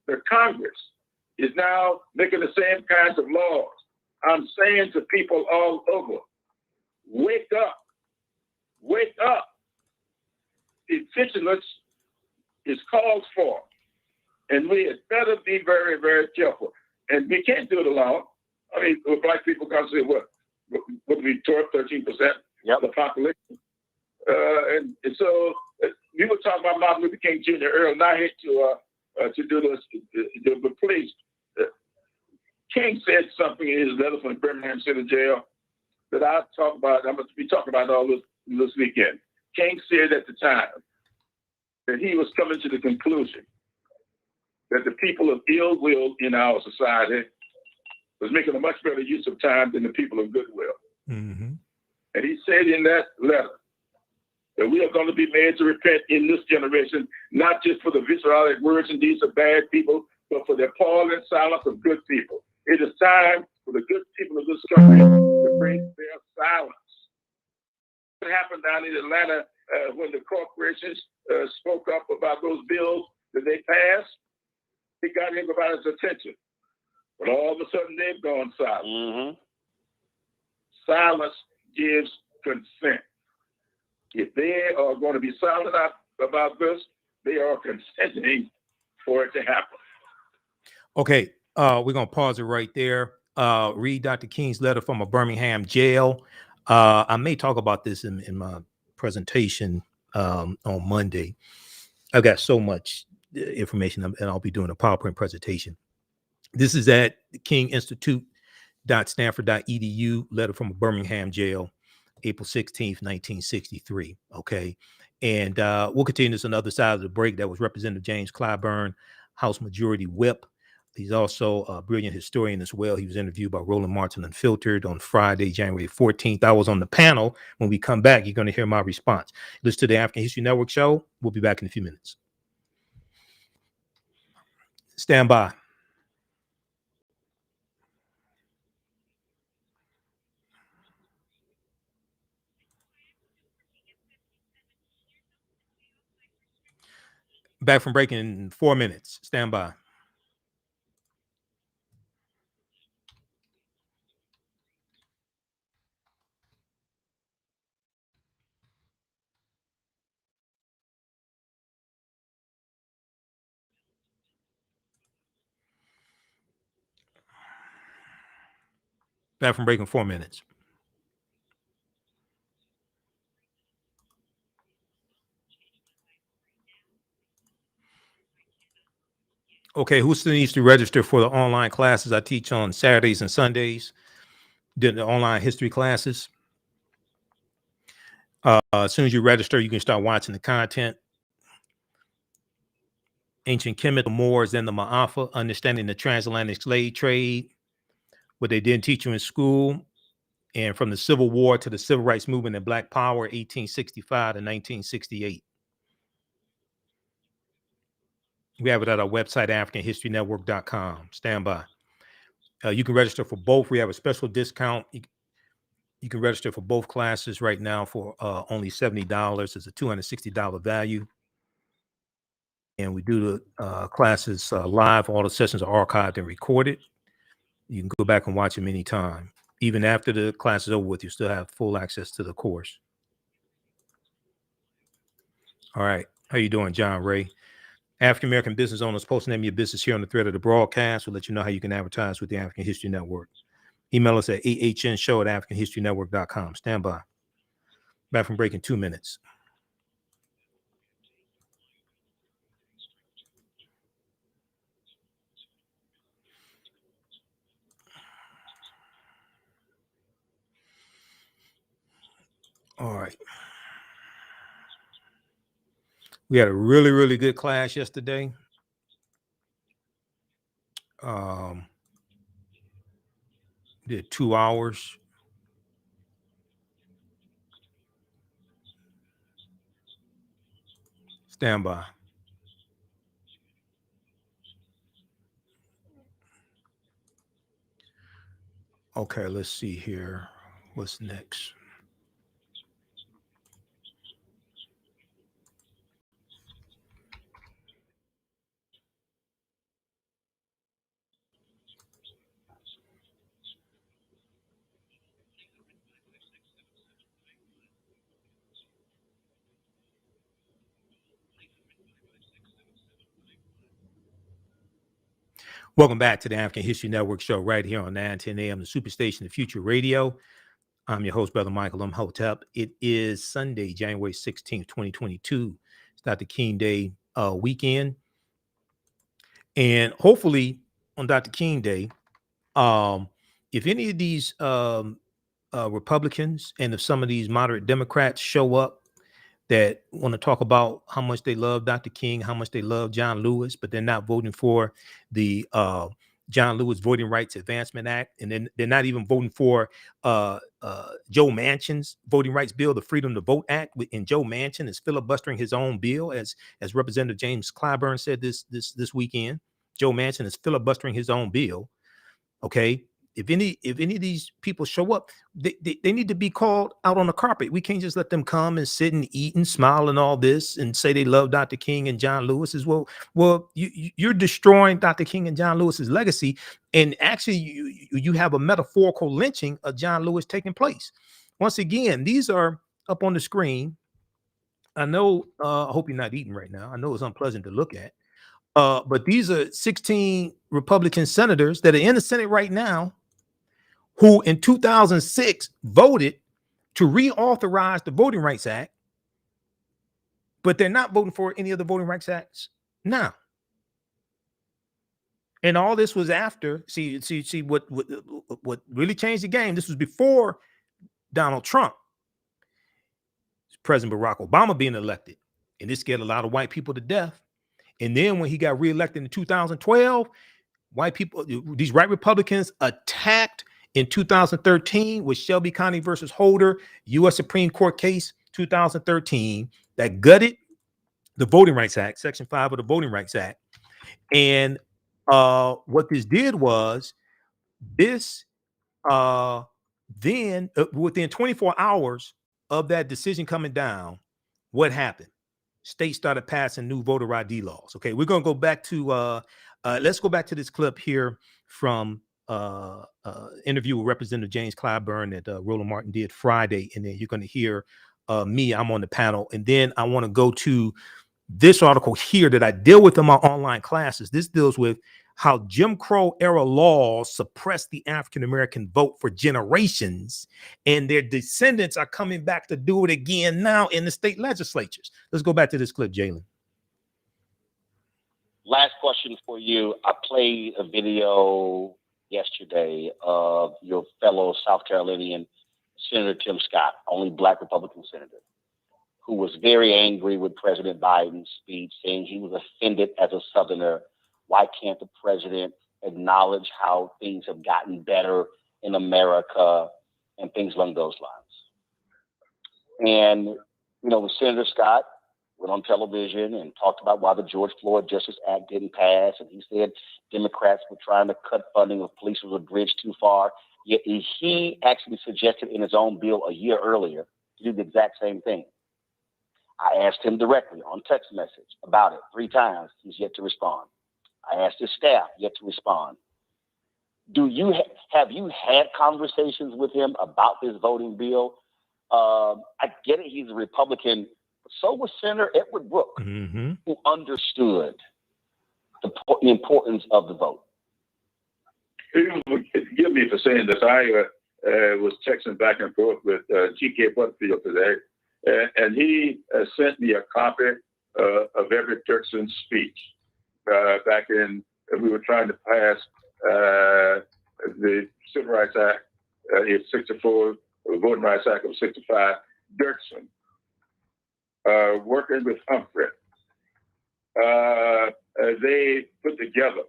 The Congress is now making the same kinds of laws. I'm saying to people all over, wake up, wake up. The vigilance is called for, and we had better be very, very careful. And we can't do it alone. I mean, black people come say, what would be 13% of the population? And so we were talking about Martin Luther King Jr. earlier, and I hate to do this, but please, King said something in his letter from the Birmingham City Jail that I'm going to be talking about all this weekend. King said at the time that he was coming to the conclusion that the people of ill will in our society was making a much better use of time than the people of goodwill. Mm-hmm. And he said in that letter that we are going to be made to repent in this generation, not just for the vitriolic words and deeds of bad people, but for the appalling silence of good people. It is time for the good people of this country to break their silence. What happened down in Atlanta when the corporations spoke up about those bills that they passed? It got everybody's attention. But all of a sudden, they've gone silent. Mm-hmm. Silence gives consent. If they are going to be silent about this, they are consenting for it to happen. Okay, we're going to pause it right there. Read Dr. King's letter from a Birmingham jail. I may talk about this in my presentation on Monday. I've got so much information, and I'll be doing a PowerPoint presentation. This is at kinginstitute.stanford.edu, letter from a Birmingham jail, April 16th, 1963. Okay. And we'll continue this on the other side of the break. That was Representative James Clyburn, House Majority Whip. He's also a brilliant historian as well. He was interviewed by Roland Martin Unfiltered on Friday, January 14th. I was on the panel. When we come back, you're going to hear my response. Listen to the African History Network show. We'll be back in a few minutes. Stand by. Back from break in 4 minutes. Stand by. Back from break in 4 minutes. Okay, who still needs to register for the online classes I teach on Saturdays and Sundays? The online history classes. As soon as you register, you can start watching the content. Ancient Kemet, the Moors, and the Ma'afa, understanding the transatlantic slave trade, what they didn't teach you in school, and from the Civil War to the Civil Rights Movement and Black Power, 1865 to 1968. We have it at our website, AfricanHistoryNetwork.com. Stand by. You can register for both. We have a special discount. You can register for both classes right now for only $70. It's a $260 value. And we do the classes live. All the sessions are archived and recorded. You can go back and watch them anytime. Even after the class is over with, you still have full access to the course. All right. How you doing, John Ray? African American business owners, post name your business here on the thread of the broadcast. We'll let you know how you can advertise with the African History Network. Email us at AHNshow@AfricanHistoryNetwork.com. Stand by. Back from break in 2 minutes. All right. We had a really, really good class yesterday. Did 2 hours. Stand by. Okay, let's see here. What's next? Welcome back to the African History Network show right here on 910 AM, the Superstation of Future Radio. I'm your host, Brother Michael Imhotep. It is Sunday, January 16th, 2022. It's Dr. King Day weekend. And hopefully on Dr. King Day, if any of these Republicans and if some of these moderate Democrats show up that want to talk about how much they love Dr. King, how much they love John Lewis, but they're not voting for the John Lewis Voting Rights Advancement Act, and then they're not even voting for Joe Manchin's Voting Rights Bill, the Freedom to Vote Act, and Joe Manchin is filibustering his own bill, as Representative James Clyburn said this weekend. Joe Manchin is filibustering his own bill. Okay. If any of these people show up, they need to be called out on the carpet. We can't just let them come and sit and eat and smile and all this and say they love Dr. King and John Lewis as well. Well, you're destroying Dr. King and John Lewis's legacy, and actually you have a metaphorical lynching of John Lewis taking place. Once again, these are up on the screen. I know. I hope you're not eating right now. I know it's unpleasant to look at, but these are 16 Republican senators that are in the Senate right now, who in 2006 voted to reauthorize the Voting Rights Act, but they're not voting for any of the Voting Rights Acts now. And all this was after, see what really changed the game. This was before Donald Trump, President Barack Obama being elected, and this scared a lot of white people to death. And then when he got reelected in 2012, white people, these right Republicans attacked in 2013 with Shelby County versus Holder, U.S. Supreme Court case 2013 that gutted the Voting Rights Act, Section 5 of the Voting Rights Act. And what this did was this then within 24 hours of that decision coming down, what happened? States started passing new voter ID laws. Okay, we're going to go back to let's go back to this clip here from interview with Representative James Clyburn that Roland Martin did Friday, and then you're going to hear me. I'm on the panel, and then I want to go to this article here that I deal with in my online classes. This deals with how Jim Crow era laws suppressed the African American vote for generations, and their descendants are coming back to do it again now in the state legislatures. Let's go back to this clip, Jalen. Last question for you. I played a video yesterday of your fellow South Carolinian Senator Tim Scott, only Black Republican senator, who was very angry with President Biden's speech, saying he was offended as a Southerner. Why can't the president acknowledge how things have gotten better in America and things along those lines? And, you know, Senator Scott went on television and talked about why the George Floyd Justice Act didn't pass. And he said Democrats were trying to cut funding of police was a bridge too far. Yet he actually suggested in his own bill a year earlier to do the exact same thing. I asked him directly on text message about it 3 times. He's yet to respond. I asked his staff, yet to respond. Have you had conversations with him about this voting bill? I get it, he's a Republican, but so was Senator Edward Brooke, who understood the importance of the vote. Forgive me for saying this. I was texting back and forth with G.K. Butterfield today, and he sent me a copy of Everett Dirksen's speech. Back in, we were trying to pass the Civil Rights Act in 64, the Voting Rights Act of 65. Dirksen, working with Humphrey, they put together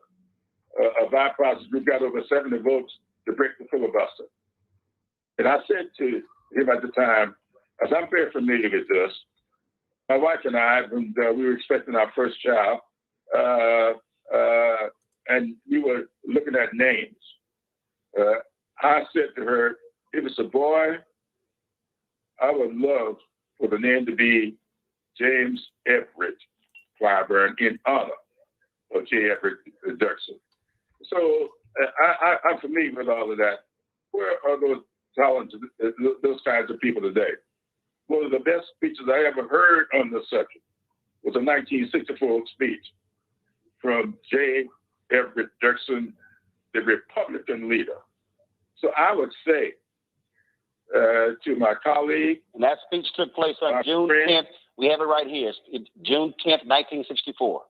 a bipartisan group, got over 70 votes to break the filibuster. And I said to him at the time, as I'm very familiar with this, my wife and I, when we were expecting our first child, and we were looking at names. I said to her, if it's a boy, I would love for the name to be James Everett Clyburn in honor of J. Everett Dirksen. So I'm familiar with all of that. Where are those talented, those kinds of people today? One of the best speeches I ever heard on the subject was a 1964 speech from J. Everett Dirksen, the Republican leader. So I would say to my colleague. And that speech took place on June 10th. We have it right here. It's June 10th, 1964.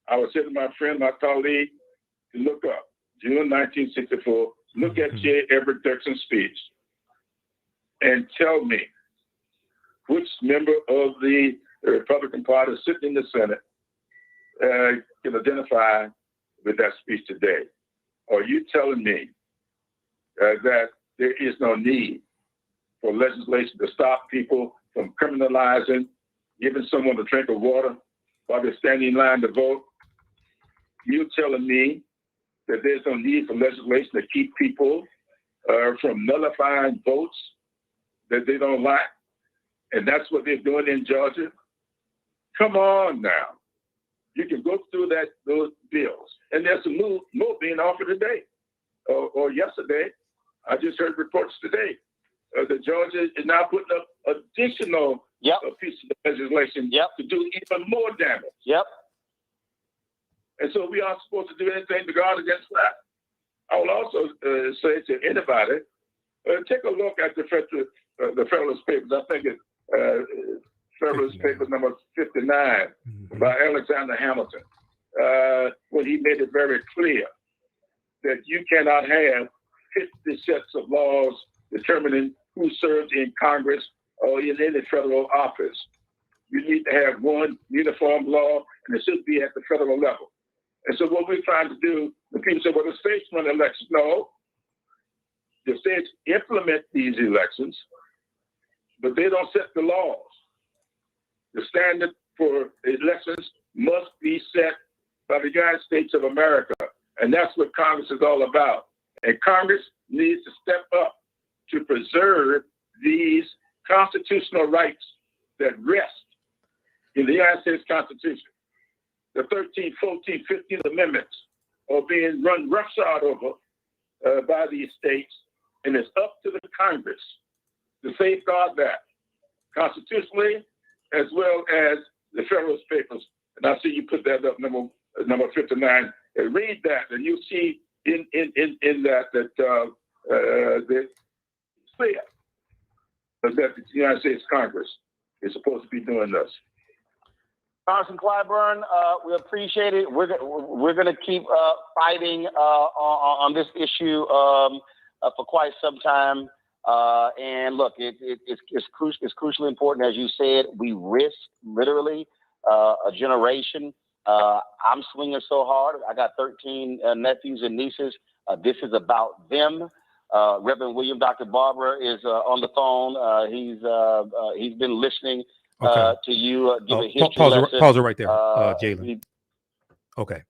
I would say to my friend, my colleague, to look up June 1964, look at J. Everett Dirksen's speech and tell me which member of the Republican Party sitting in the Senate can identify with that speech today. Are you telling me that there is no need for legislation to stop people from criminalizing, giving someone a drink of water while they're standing in line to vote? You telling me that there's no need for legislation to keep people from nullifying votes that they don't like? And that's what they're doing in Georgia? Come on now. You can go through those bills. And there's some more being offered today or yesterday. I just heard reports today that Georgia is now putting up additional pieces of legislation to do even more damage. And so we aren't supposed to do anything to guard against that. I will also say to anybody, take a look at the Federalist Papers. I think it's Federalist Paper number 59 by Alexander Hamilton, when he made it very clear that you cannot have 50 sets of laws determining who serves in Congress or in any federal office. You need to have one uniform law, and it should be at the federal level. And so what we're trying to do, the people say, well, the states run elections. No, the states implement these elections, but they don't set the laws. The standard for elections must be set by the United States of America. And that's what Congress is all about. And Congress needs to step up to preserve these constitutional rights that rest in the United States Constitution. The 13th, 14th, 15th Amendments are being run roughshod over by these states, and it's up to the Congress to safeguard that constitutionally as well as the Federalist Papers. And I see you put that up, number 59. And read that, and you'll see in that it's clear that the United States Congress is supposed to be doing this. Congressman Clyburn, we appreciate it. We're going to keep fighting on this issue for quite some time. And look, it's crucially important, as you said. We risk literally a generation. I'm swinging so hard. I got 13 nephews and nieces. This is about them. Reverend William Dr. Barber is on the phone. He's been listening to you give a history lesson. Pause it right there, Jalen. Okay.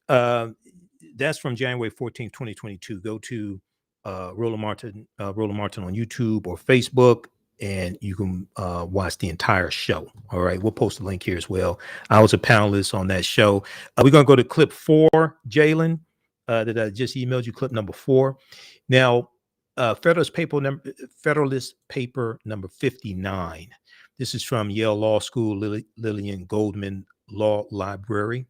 That's from January 14th, 2022. Go to Roland Martin on YouTube or Facebook, and you can watch the entire show. All right. We'll post a link here as well. I was a panelist on that show. We're going to go to clip 4, Jalen, that I just emailed you, clip number 4. Now, Federalist Paper number 59. This is from Yale Law School, Lillian Goldman Law Library.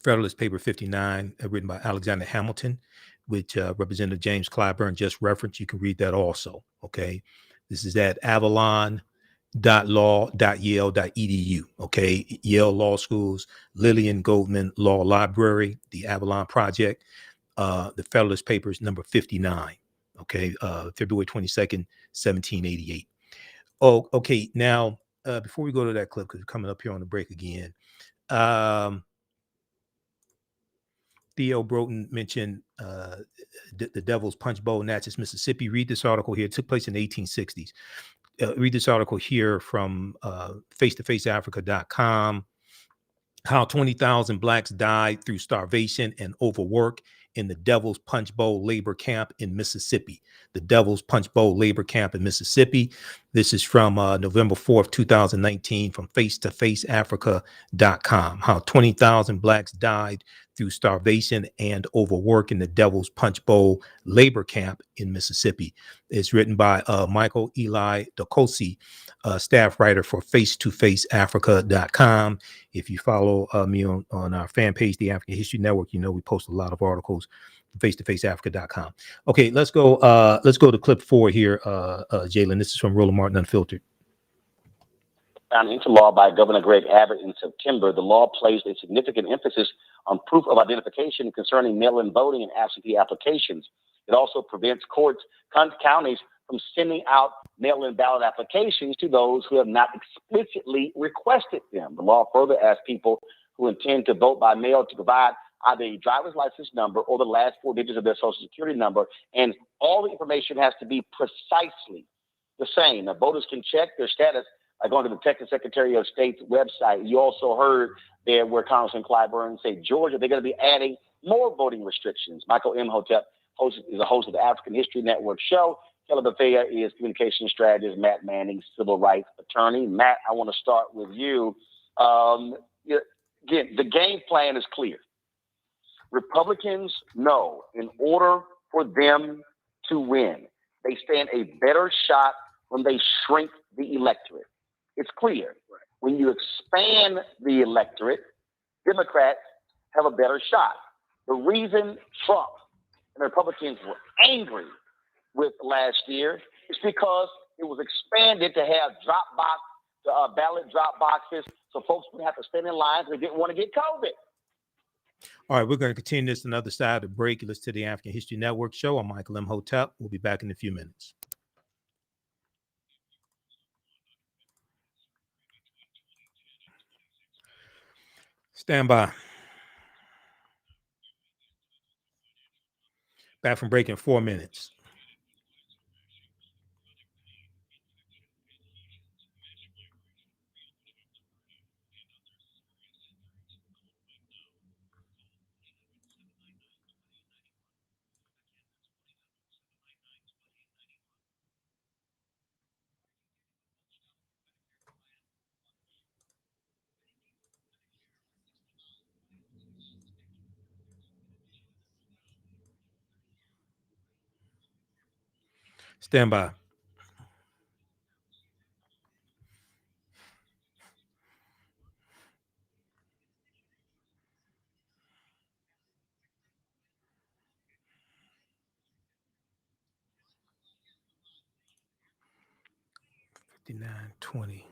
Federalist Paper 59, written by Alexander Hamilton, which Representative James Clyburn just referenced. You can read that also. Okay. This is at avalon.law.yale.edu. Okay. Yale Law School's Lillian Goldman Law Library, the Avalon Project, the Federalist Papers number 59. Okay. February 22nd, 1788. Oh, okay. Now, before we go to that clip, because we're coming up here on the break again, Theo Broughton mentioned the Devil's Punchbowl, Natchez, Mississippi. Read this article here. It took place in the 1860s. Read this article here from face-to-faceafrica.com. How 20,000 blacks died through starvation and overwork in the Devil's Punchbowl labor camp in Mississippi. The Devil's Punchbowl labor camp in Mississippi. This is from November 4th, 2019, from face-to-faceafrica.com. How 20,000 blacks died through starvation and overwork in the Devil's Punchbowl labor camp in Mississippi. It's written by Michael Eli Dokosi, staff writer for face-to-faceafrica.com. If you follow me on our fan page, the African History Network, you know we post a lot of articles. face-to-faceafrica.com. Okay, let's go to clip 4 here, Jalen. This is from Roland Martin Unfiltered. Signed into law by Governor Greg Abbott in September, the law placed a significant emphasis on proof of identification concerning mail-in voting and absentee applications. It also prevents counties from sending out mail-in ballot applications to those who have not explicitly requested them. The law further asks people who intend to vote by mail to provide either a driver's license number or the last 4 digits of their social security number, and all the information has to be precisely the same. Now, voters can check their status by going to the Texas Secretary of State's website. You also heard there where Congressman Clyburn said Georgia, they're going to be adding more voting restrictions. Michael Imhotep is a host of the African History Network show. Kelly Bethea is communication strategist. Matt Manning, civil rights attorney. Matt, I want to start with you. Again, the game plan is clear. Republicans know in order for them to win, they stand a better shot when they shrink the electorate. It's clear. When you expand the electorate, Democrats have a better shot. The reason Trump and the Republicans were angry with last year is because it was expanded to have ballot drop boxes, so folks would have to stand in lines because they didn't want to get COVID. All right, we're going to continue this another side of the break. Listen to the African History Network show. I'm Michael Imhotep. We'll be back in a few minutes. Stand by. Back from break in 4 minutes. Stand by. $59.20.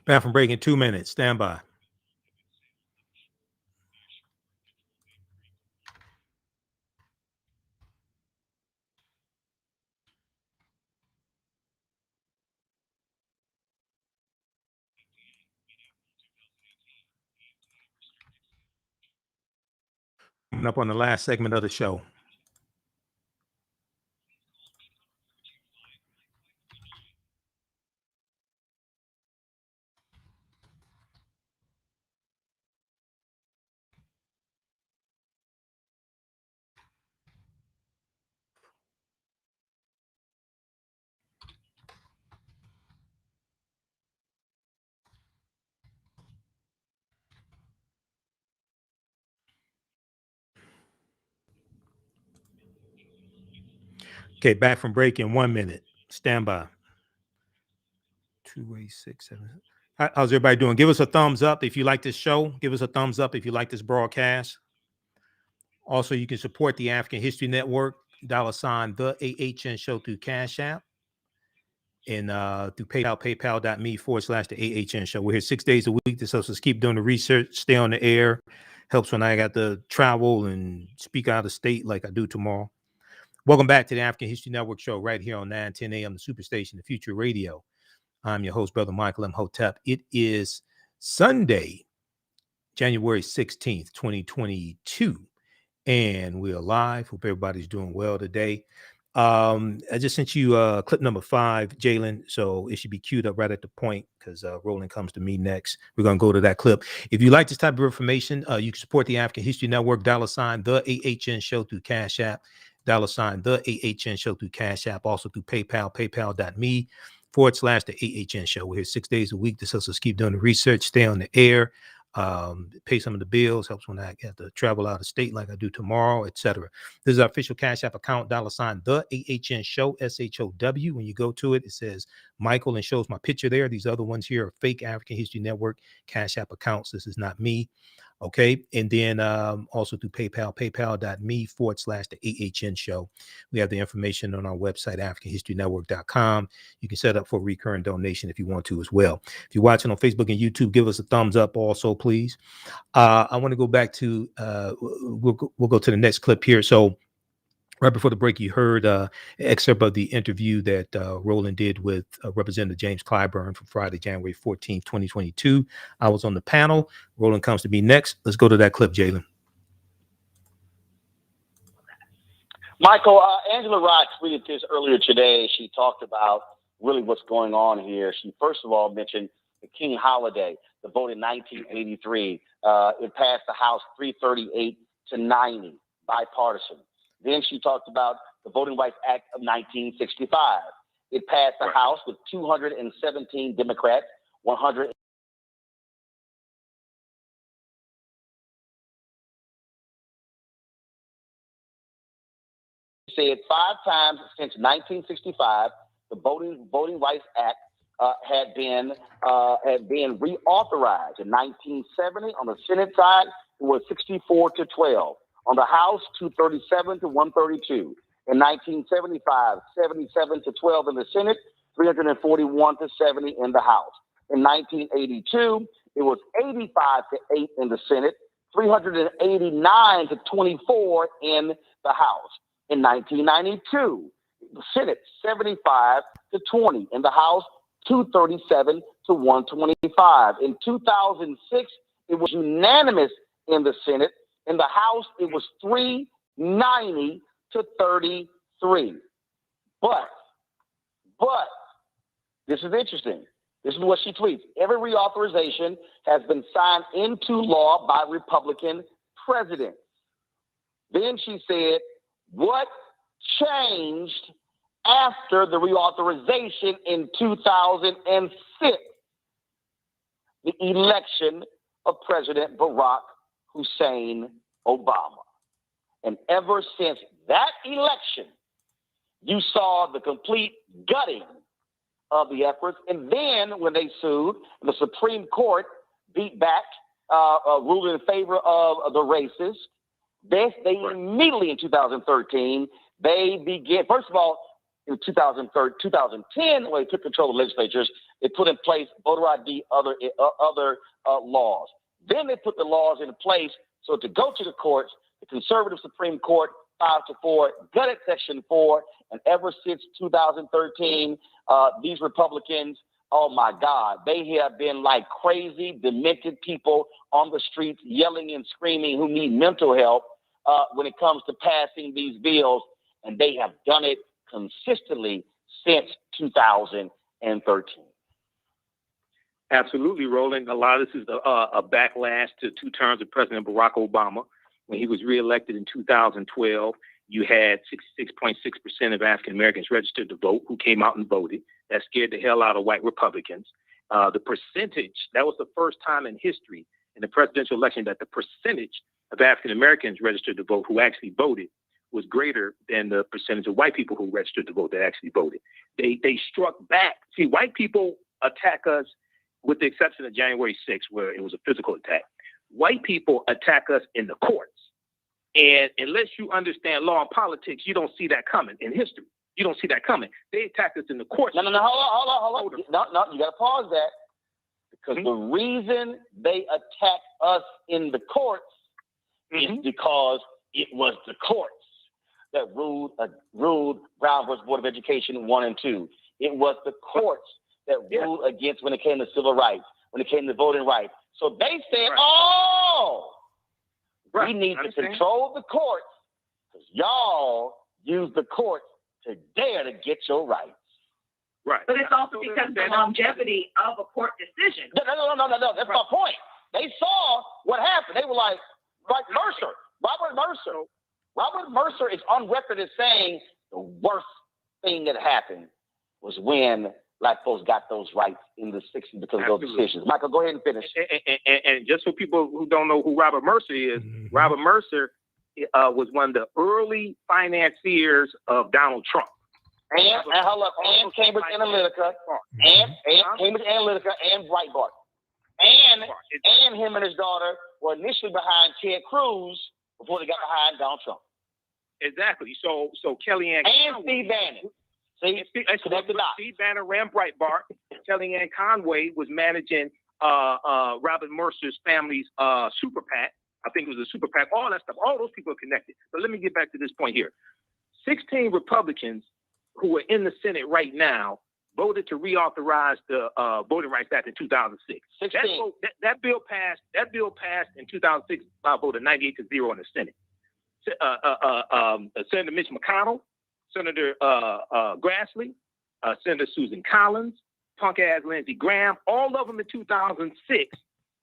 Back from break in 2 minutes. Stand by. Coming up on the last segment of the show. Okay, back from break in 1 minute. Stand by. 286. How's everybody doing? Give us a thumbs up if you like this show. Give us a thumbs up if you like this broadcast. Also, you can support the African History Network, $ TheAHNShow through Cash App and through PayPal, paypal.me/TheAHNShow. We're here 6 days a week. This helps us keep doing the research, stay on the air, Helps when I got to travel and speak out of state like I do tomorrow. Welcome back to the African History Network show right here on 910 a.m. the Superstation, the Future Radio. I'm your host, Brother Michael Imhotep. It is Sunday, January 16th, 2022, and we're live. Hope everybody's doing well today. I just sent you clip number 5, Jalen, so it should be queued up right at the point because Roland comes to me next. We're going to go to that clip. If you like this type of information, you can support the African History Network, $ the AHN show through Cash App, $ the AHN show through Cash App, also through PayPal, paypal.me/the AHN show. We're here 6 days a week. This helps us keep doing the research, stay on the air, pay some of the bills, helps when I have to travel out of state like I do tomorrow, etc. This is our official Cash App account, $ the AHN show, SHOW. When you go to it, it says Michael and shows my picture there. These other ones here are fake African History Network Cash App accounts. This is not me. Okay. And then also through PayPal, paypal.me/the AHN show. We have the information on our website, AfricanHistoryNetwork.com. You can set up for a recurring donation if you want to as well. If you're watching on Facebook and YouTube, give us a thumbs up also, please. I want to go back to, we'll go to the next clip here. So right before the break, you heard an excerpt of the interview that Roland did with Representative James Clyburn from Friday, January 14th, 2022. I was on the panel. Roland comes to me next. Let's go to that clip, Jalen. Michael, Angela Rod tweeted this earlier today. She talked about really what's going on here. She first of all mentioned the King holiday, the vote in 1983. It passed the House 338-90, bipartisan. Then she talked about the Voting Rights Act of 1965. It passed the House with 217 Democrats, 100. Said 5 times since 1965, the Voting Rights Act had been reauthorized. In 1970, on the Senate side, it was 64-12. On the House, 237-132. In 1975, 77-12 in the Senate, 341-70 in the House. In 1982, it was 85-8 in the Senate, 389-24 in the House. In 1992, the Senate, 75-20 in the House, 237-125. In 2006, it was unanimous in the Senate. In the House, it was 390-33. But, this is interesting. This is what she tweets. Every reauthorization has been signed into law by Republican presidents. Then she said, what changed after the reauthorization in 2006? The election of President Barack Hussein Obama. And ever since that election, you saw the complete gutting of the efforts. And then when they sued, the Supreme Court beat back, ruled in favor of the racists. They immediately in 2013, they began, first of all, in 2010, when they took control of the legislatures, they put in place voter ID, other laws. Then they put the laws into place so to go to the courts, the conservative Supreme Court 5-4 gutted Section 4, and ever since 2013, these Republicans, oh my God, they have been like crazy, demented people on the streets yelling and screaming who need mental help when it comes to passing these bills, and they have done it consistently since 2013. Absolutely, Roland. A lot of this is a backlash to 2 terms of President Barack Obama. When he was reelected in 2012, you had 66.6% of African Americans registered to vote who came out and voted. That scared the hell out of white Republicans. The percentage, that was the first time in history in the presidential election that the percentage of African Americans registered to vote who actually voted was greater than the percentage of white people who registered to vote that actually voted. They struck back. See, white people attack us, with the exception of January 6th, where it was a physical attack. White people attack us in the courts. And unless you understand law and politics, you don't see that coming in history. You don't see that coming. They attack us in the courts. No, hold on. No, you got to pause that. Because the reason they attack us in the courts It's because it was the courts that ruled Brown versus Board of Education 1 and 2. It was the courts that ruled against when it came to civil rights, when it came to voting rights. So they said, we need to control the courts because y'all use the courts to dare to get your rights. Right. But it's also because of the longevity of a court decision. No. That's my point. They saw what happened. They were like Mercer, Robert Mercer. Robert Mercer is on record as saying the worst thing that happened was when Black folks got those rights in the 60s because of those decisions. Michael, go ahead and finish. And just for people who don't know who Robert Mercer is, Robert Mercer was one of the early financiers of Donald Trump. And Cambridge Analytica, and Cambridge Analytica, and Breitbart. And him and his daughter were initially behind Ted Cruz before they got behind Donald Trump. Exactly. So Kellyanne and Steve Bannon. Steve Bannon ran Breitbart. Kellyanne Conway was managing Robert Mercer's family's super PAC. I think it was a super PAC. All that stuff. All those people are connected. But let me get back to this point here. 16 Republicans who are in the Senate right now voted to reauthorize the Voting Rights Act in 2006. That bill passed in 2006 by a vote of 98-0 in the Senate. Senator Mitch McConnell, Senator Grassley, Senator Susan Collins, punk-ass Lindsey Graham, all of them in 2006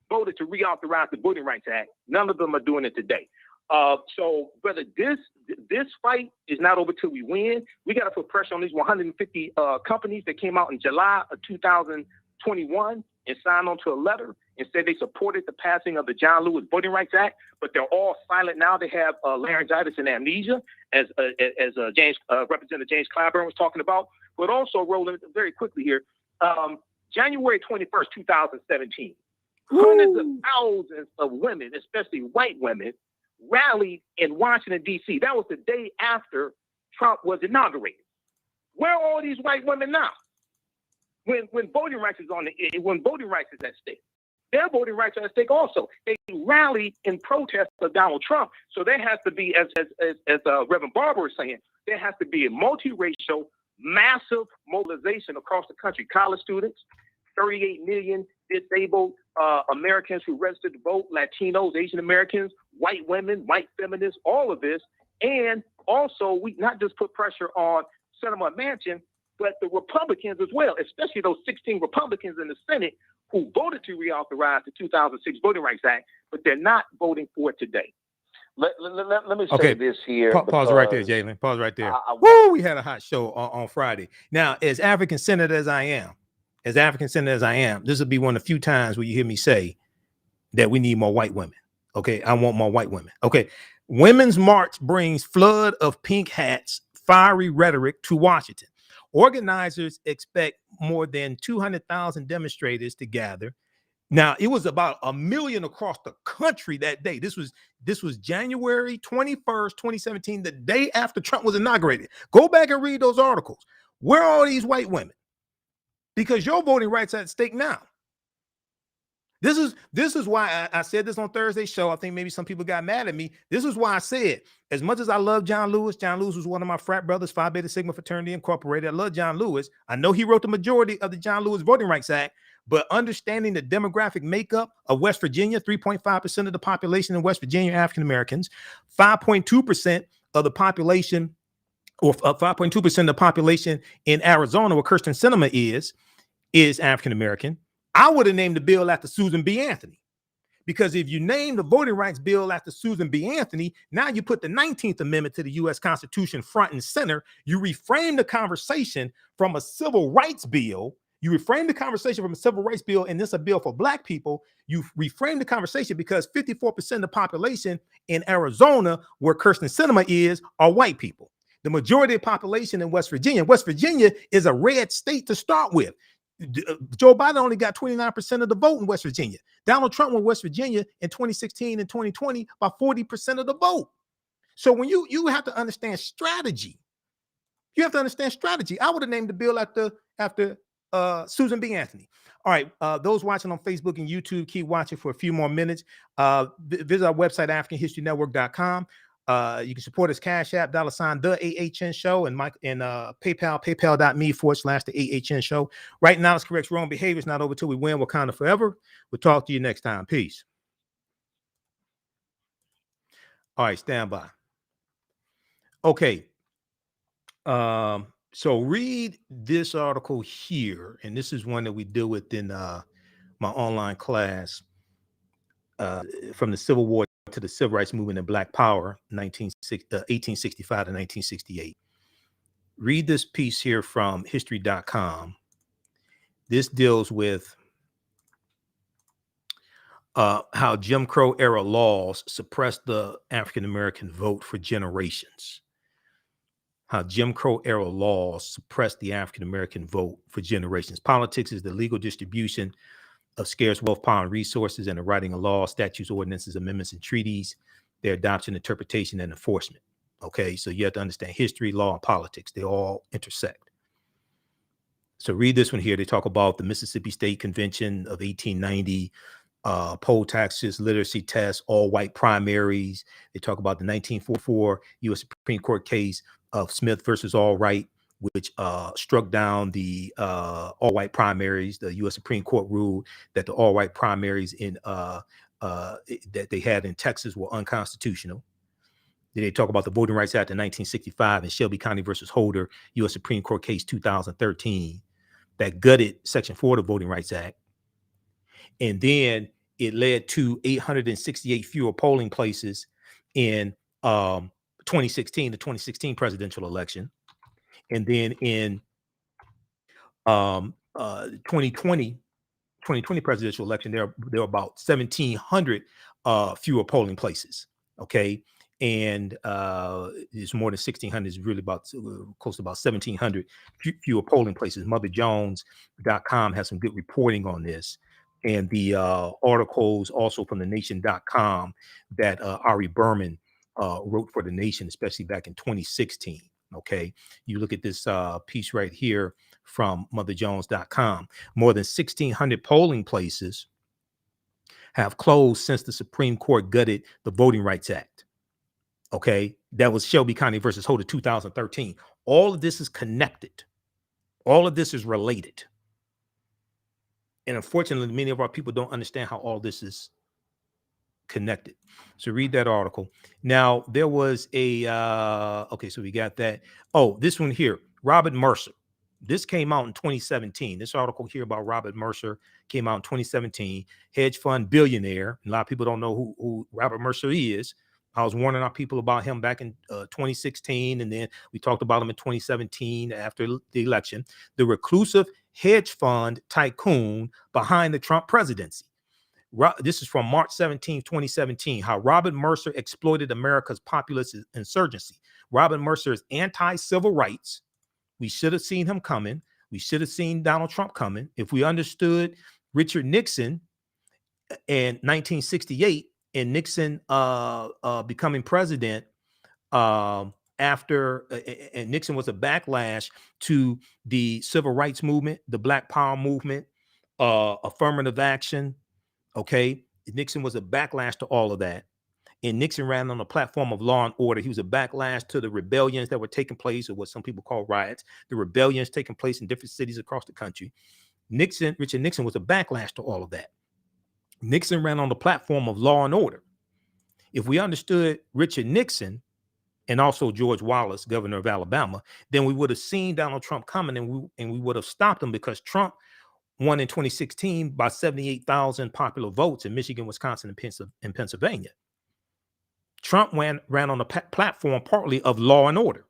voted to reauthorize the Voting Rights Act. None of them are doing it today. So, brother, this fight is not over till we win. We got to put pressure on these 150 companies that came out in July of 2021 and signed onto a letter and said they supported the passing of the John Lewis Voting Rights Act, but they're all silent now. They have laryngitis and amnesia, as Representative James Clyburn was talking about. But also, rolling very quickly here, January 21st, 2017, hundreds of thousands of women, especially white women, rallied in Washington, D.C. That was the day after Trump was inaugurated. Where are all these white women now? When voting rights is when voting rights is at stake, their voting rights are at stake also. They rallied in protest of Donald Trump. So there has to be, as Reverend Barber is saying, there has to be a multiracial, massive mobilization across the country. College students, 38 million disabled Americans who registered to vote, Latinos, Asian Americans, white women, white feminists, all of this. And also, we not just put pressure on Senator Manchin, but the Republicans as well, especially those 16 Republicans in the Senate who voted to reauthorize the 2006 Voting Rights Act, but they're not voting for it today. Let me say this here. Pause right there, Jalen. Pause right there. We had a hot show on Friday. Now, as African Senator as I am, this will be one of the few times where you hear me say that we need more white women. Okay, I want more white women. Okay, Women's March brings flood of pink hats, fiery rhetoric to Washington. Organizers expect more than 200,000 demonstrators to gather. Now, it was about 1 million across the country that day. This was January 21st, 2017, the day after Trump was inaugurated. Go back and read those articles. Where are all these white women? Because your voting rights are at stake now. This is why I said this on Thursday's show. I think maybe some people got mad at me. This is why I said, as much as I love John Lewis was one of my frat brothers, Phi Beta Sigma Fraternity Incorporated. I love John Lewis. I know he wrote the majority of the John Lewis Voting Rights Act, but understanding the demographic makeup of West Virginia, 3.5% of the population in West Virginia are African Americans, 5.2% of the population, or 5.2% of the population in Arizona, where Kyrsten Sinema is African American. I would have named the bill after Susan B. Anthony, because if you name the voting rights bill after Susan B. Anthony, now you put the 19th Amendment to the U.S. Constitution front and center. You reframe the conversation from a civil rights bill. And this is a bill for Black people. You reframe the conversation because 54% of the population in Arizona, where Kyrsten Sinema are white people. The majority of the population in West Virginia is a red state to start with. Joe Biden only got 29% of the vote in West Virginia. Donald Trump won West Virginia in 2016 and 2020 by 40% of the vote. So when you have to understand strategy, I would have named the bill after Susan B. Anthony. All right, those watching on Facebook and YouTube, keep watching for a few more minutes. Visit our website, AfricanHistoryNetwork.com. You can support us, Cash App, $ TheAHNShow, and PayPal, paypal.me/TheAHNShow. Right now, let's correct wrong behavior. It's not over till we win. Wakanda forever. We'll talk to you next time. Peace. All right, stand by. Okay. So read this article here, and this is one that we deal with in my online class, from the Civil War to the Civil Rights Movement and Black Power, 1865 to 1968. Read this piece here from history.com. This deals with how Jim Crow era laws suppressed the African American vote for generations. How Jim Crow era laws suppressed the African American vote for generations. Politics is the legal distribution of scarce wealth, power, and resources, and the writing of laws, statutes, ordinances, amendments, and treaties, their adoption, interpretation, and enforcement. Okay, so you have to understand history, law, and politics. They all intersect. So read this one here. They talk about the Mississippi State Convention of 1890, poll taxes, literacy tests, all white primaries. They talk about the 1944 U.S. Supreme Court case of Smith versus Allwright, which struck down the all-white primaries. The U.S. Supreme Court ruled that the all-white primaries in that they had in Texas were unconstitutional. Then they talk about the Voting Rights Act of 1965 and Shelby County versus Holder, U.S. Supreme Court case 2013, that gutted Section 4 of the Voting Rights Act. And then it led to 868 fewer polling places in 2016, the 2016 presidential election. And then in 2020 presidential election, there were about 1,700 fewer polling places. Okay. And it's more than 1,600. It's really about close to about 1,700 fewer polling places. MotherJones.com has some good reporting on this. And the articles also from thenation.com that Ari Berman wrote for The Nation, especially back in 2016. Okay, you look at this piece right here from MotherJones.com. More than 1,600 polling places have closed since the Supreme Court gutted the Voting Rights Act. Okay, that was Shelby County versus Holder 2013. All of this is connected. All of this is related. And unfortunately, many of our people don't understand how all this is connected. So read that article. Now, there was a, okay, so we got that. Oh, this one here, Robert Mercer. This came out in 2017. This article here about Robert Mercer came out in 2017, hedge fund billionaire. A lot of people don't know who Robert Mercer is. I was warning our people about him back in 2016, and then we talked about him in 2017 after the election. The reclusive hedge fund tycoon behind the Trump presidency. This is from March 17, 2017, how Robert Mercer exploited America's populist insurgency. Robert Mercer is anti-civil rights. We should have seen him coming. We should have seen Donald Trump coming. If we understood Richard Nixon in 1968 and Nixon becoming president after, and Nixon was a backlash to the civil rights movement, the Black Power movement, affirmative action. Okay, Nixon was a backlash to all of that. And Nixon ran on the platform of law and order. He was a backlash to the rebellions that were taking place, or what some people call riots, the rebellions taking place in different cities across the country. Richard Nixon was a backlash to all of that. Nixon ran on the platform of law and order. If we understood Richard Nixon and also George Wallace, governor of Alabama, then we would have seen Donald Trump coming, and we would have stopped him, because Trump won in 2016 by 78,000 popular votes in Michigan, Wisconsin, and Pennsylvania. Trump ran on the platform partly of law and order.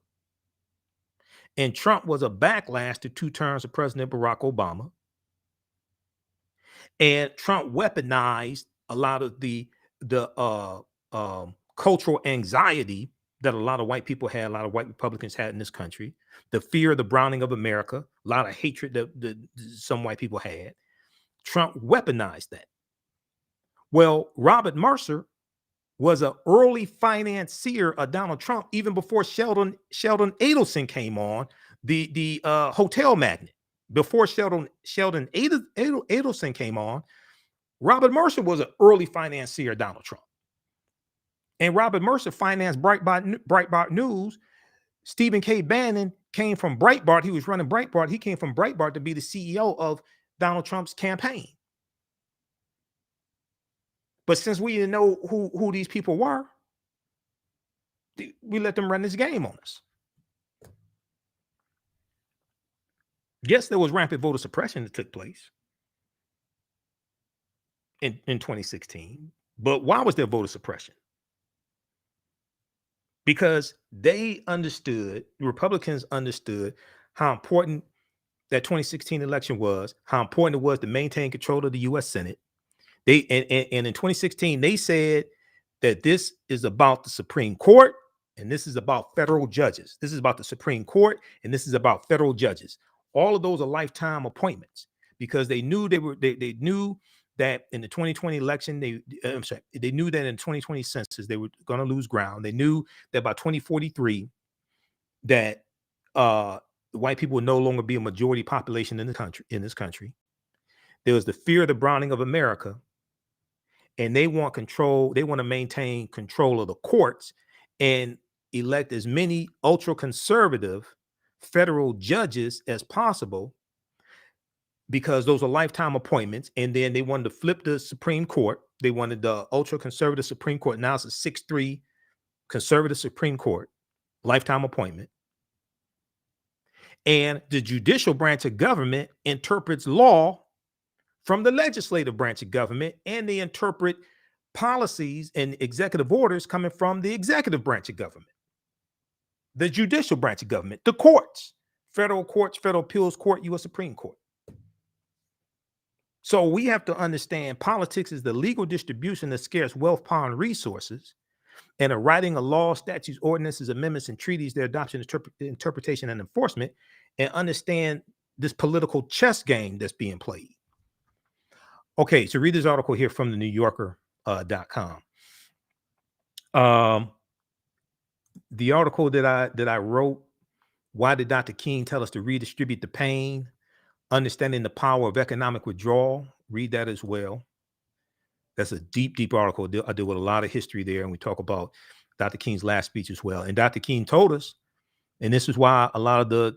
And Trump was a backlash to 2 terms of President Barack Obama. And Trump weaponized a lot of the cultural anxiety that a lot of white people had, a lot of white Republicans had in this country, the fear of the browning of America, a lot of hatred that some white people had. Trump weaponized that. Well, Robert Mercer was an early financier of Donald Trump, even before Sheldon Adelson came on, the hotel magnate, before Sheldon Adelson came on, Robert Mercer was an early financier of Donald Trump. And Robert Mercer financed Breitbart News. Stephen K. Bannon came from Breitbart. He was running Breitbart. He came from Breitbart to be the CEO of Donald Trump's campaign. But since we didn't know who these people were, we let them run this game on us. Yes, there was rampant voter suppression that took place in 2016. But why was there voter suppression? Because the Republicans understood how important that 2016 election was, how important it was to maintain control of the U.S. Senate. And in 2016, they said that this is about the Supreme Court and this is about federal judges. This is about the Supreme Court and this is about federal judges. All of those are lifetime appointments because they knew they knew that in the 2020 election, they knew that in the 2020 census, they were going to lose ground. They knew that by 2043, that white people would no longer be a majority population in this country. There was the fear of the browning of America. And they want control. They want to maintain control of the courts and elect as many ultra-conservative federal judges as possible because those are lifetime appointments. And then they wanted to flip the Supreme Court. They wanted the ultra-conservative Supreme Court. Now it's a 6-3 conservative Supreme Court, lifetime appointment. And the judicial branch of government interprets law from the legislative branch of government, and they interpret policies and executive orders coming from the executive branch of government, the judicial branch of government, the courts, federal appeals court, U.S. Supreme Court. So we have to understand politics is the legal distribution of scarce wealth, power, and resources, and a writing of laws, statutes, ordinances, amendments, and treaties, their adoption, interpretation, and enforcement, and understand this political chess game that's being played. Okay, so read this article here from the New Yorker.com. The article that I wrote, Why Did Dr. King Tell Us to Redistribute the Pain? Understanding the Power of Economic Withdrawal. Read that as well. That's a deep, deep article. I deal with a lot of history there, and we talk about Dr. King's last speech as well. And Dr. King told us, and this is why a lot of the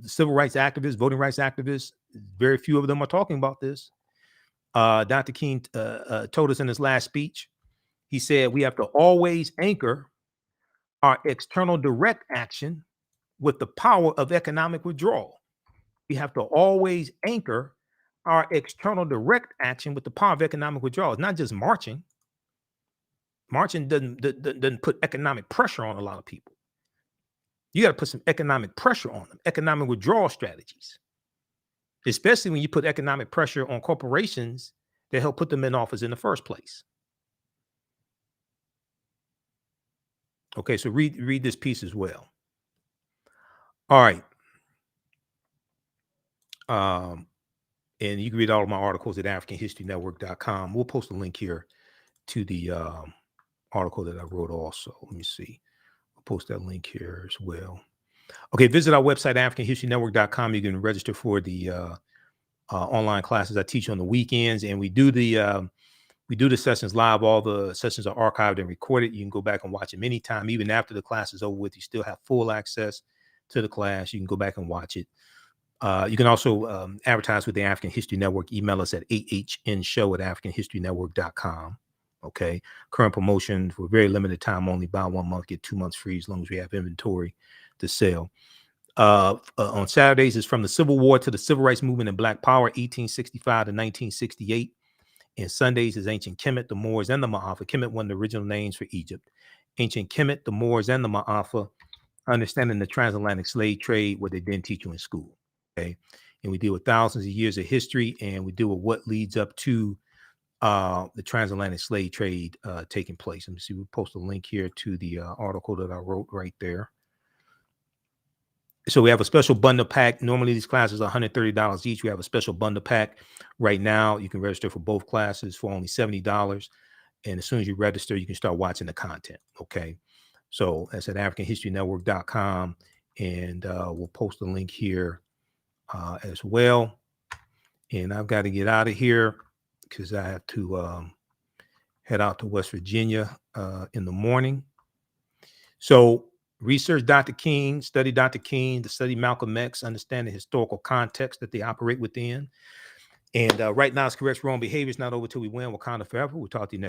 civil rights activists, voting rights activists, very few of them are talking about this. Dr. King told us in his last speech, he said, we have to always anchor our external direct action with the power of economic withdrawal. We have to always anchor our external direct action with the power of economic withdrawal. It's not just marching. Marching doesn't put economic pressure on a lot of people. You got to put some economic pressure on them, economic withdrawal strategies. Especially when you put economic pressure on corporations that help put them in office in the first place. Okay, so read this piece as well. All right. And you can read all of my articles at AfricanHistoryNetwork.com. We'll post a link here to the article that I wrote also. Let me see. I'll post that link here as well. Okay, visit our website, AfricanHistoryNetwork.com. You can register for the online classes I teach on the weekends, and we do the sessions live. All the sessions are archived and recorded. You can go back and watch them anytime, even after the class is over with. You still have full access to the class. You can go back and watch it. You can also advertise with the African History Network. Email us at AHNshow@AfricanHistoryNetwork.com. Okay. Current promotion for very limited time only. Buy 1 month, get 2 months free as long as we have inventory to sell. On Saturdays is From the Civil War to the Civil Rights Movement and Black Power, 1865 to 1968. And Sundays is Ancient Kemet, the Moors, and the Ma'afa. Kemet, one of the original names for Egypt. Ancient Kemet, the Moors, and the Ma'afa. Understanding the transatlantic slave trade, what they didn't teach you in school. Okay. And we deal with thousands of years of history, and we deal with what leads up to the transatlantic slave trade taking place. Let me see. We'll post a link here to the article that I wrote right there. So we have a special bundle pack. Normally these classes are $130 each. We have a special bundle pack right now. You can register for both classes for only $70. And as soon as you register, you can start watching the content. Okay. So that's at AfricanHistoryNetwork.com. And we'll post a link here as well. And I've got to get out of here because I have to head out to West Virginia in the morning. So research Dr. King, study Dr. King, to study Malcolm X, understand the historical context that they operate within. And right now, it's correct wrong behavior is not over till we win. Wakanda forever. We'll talk to you next.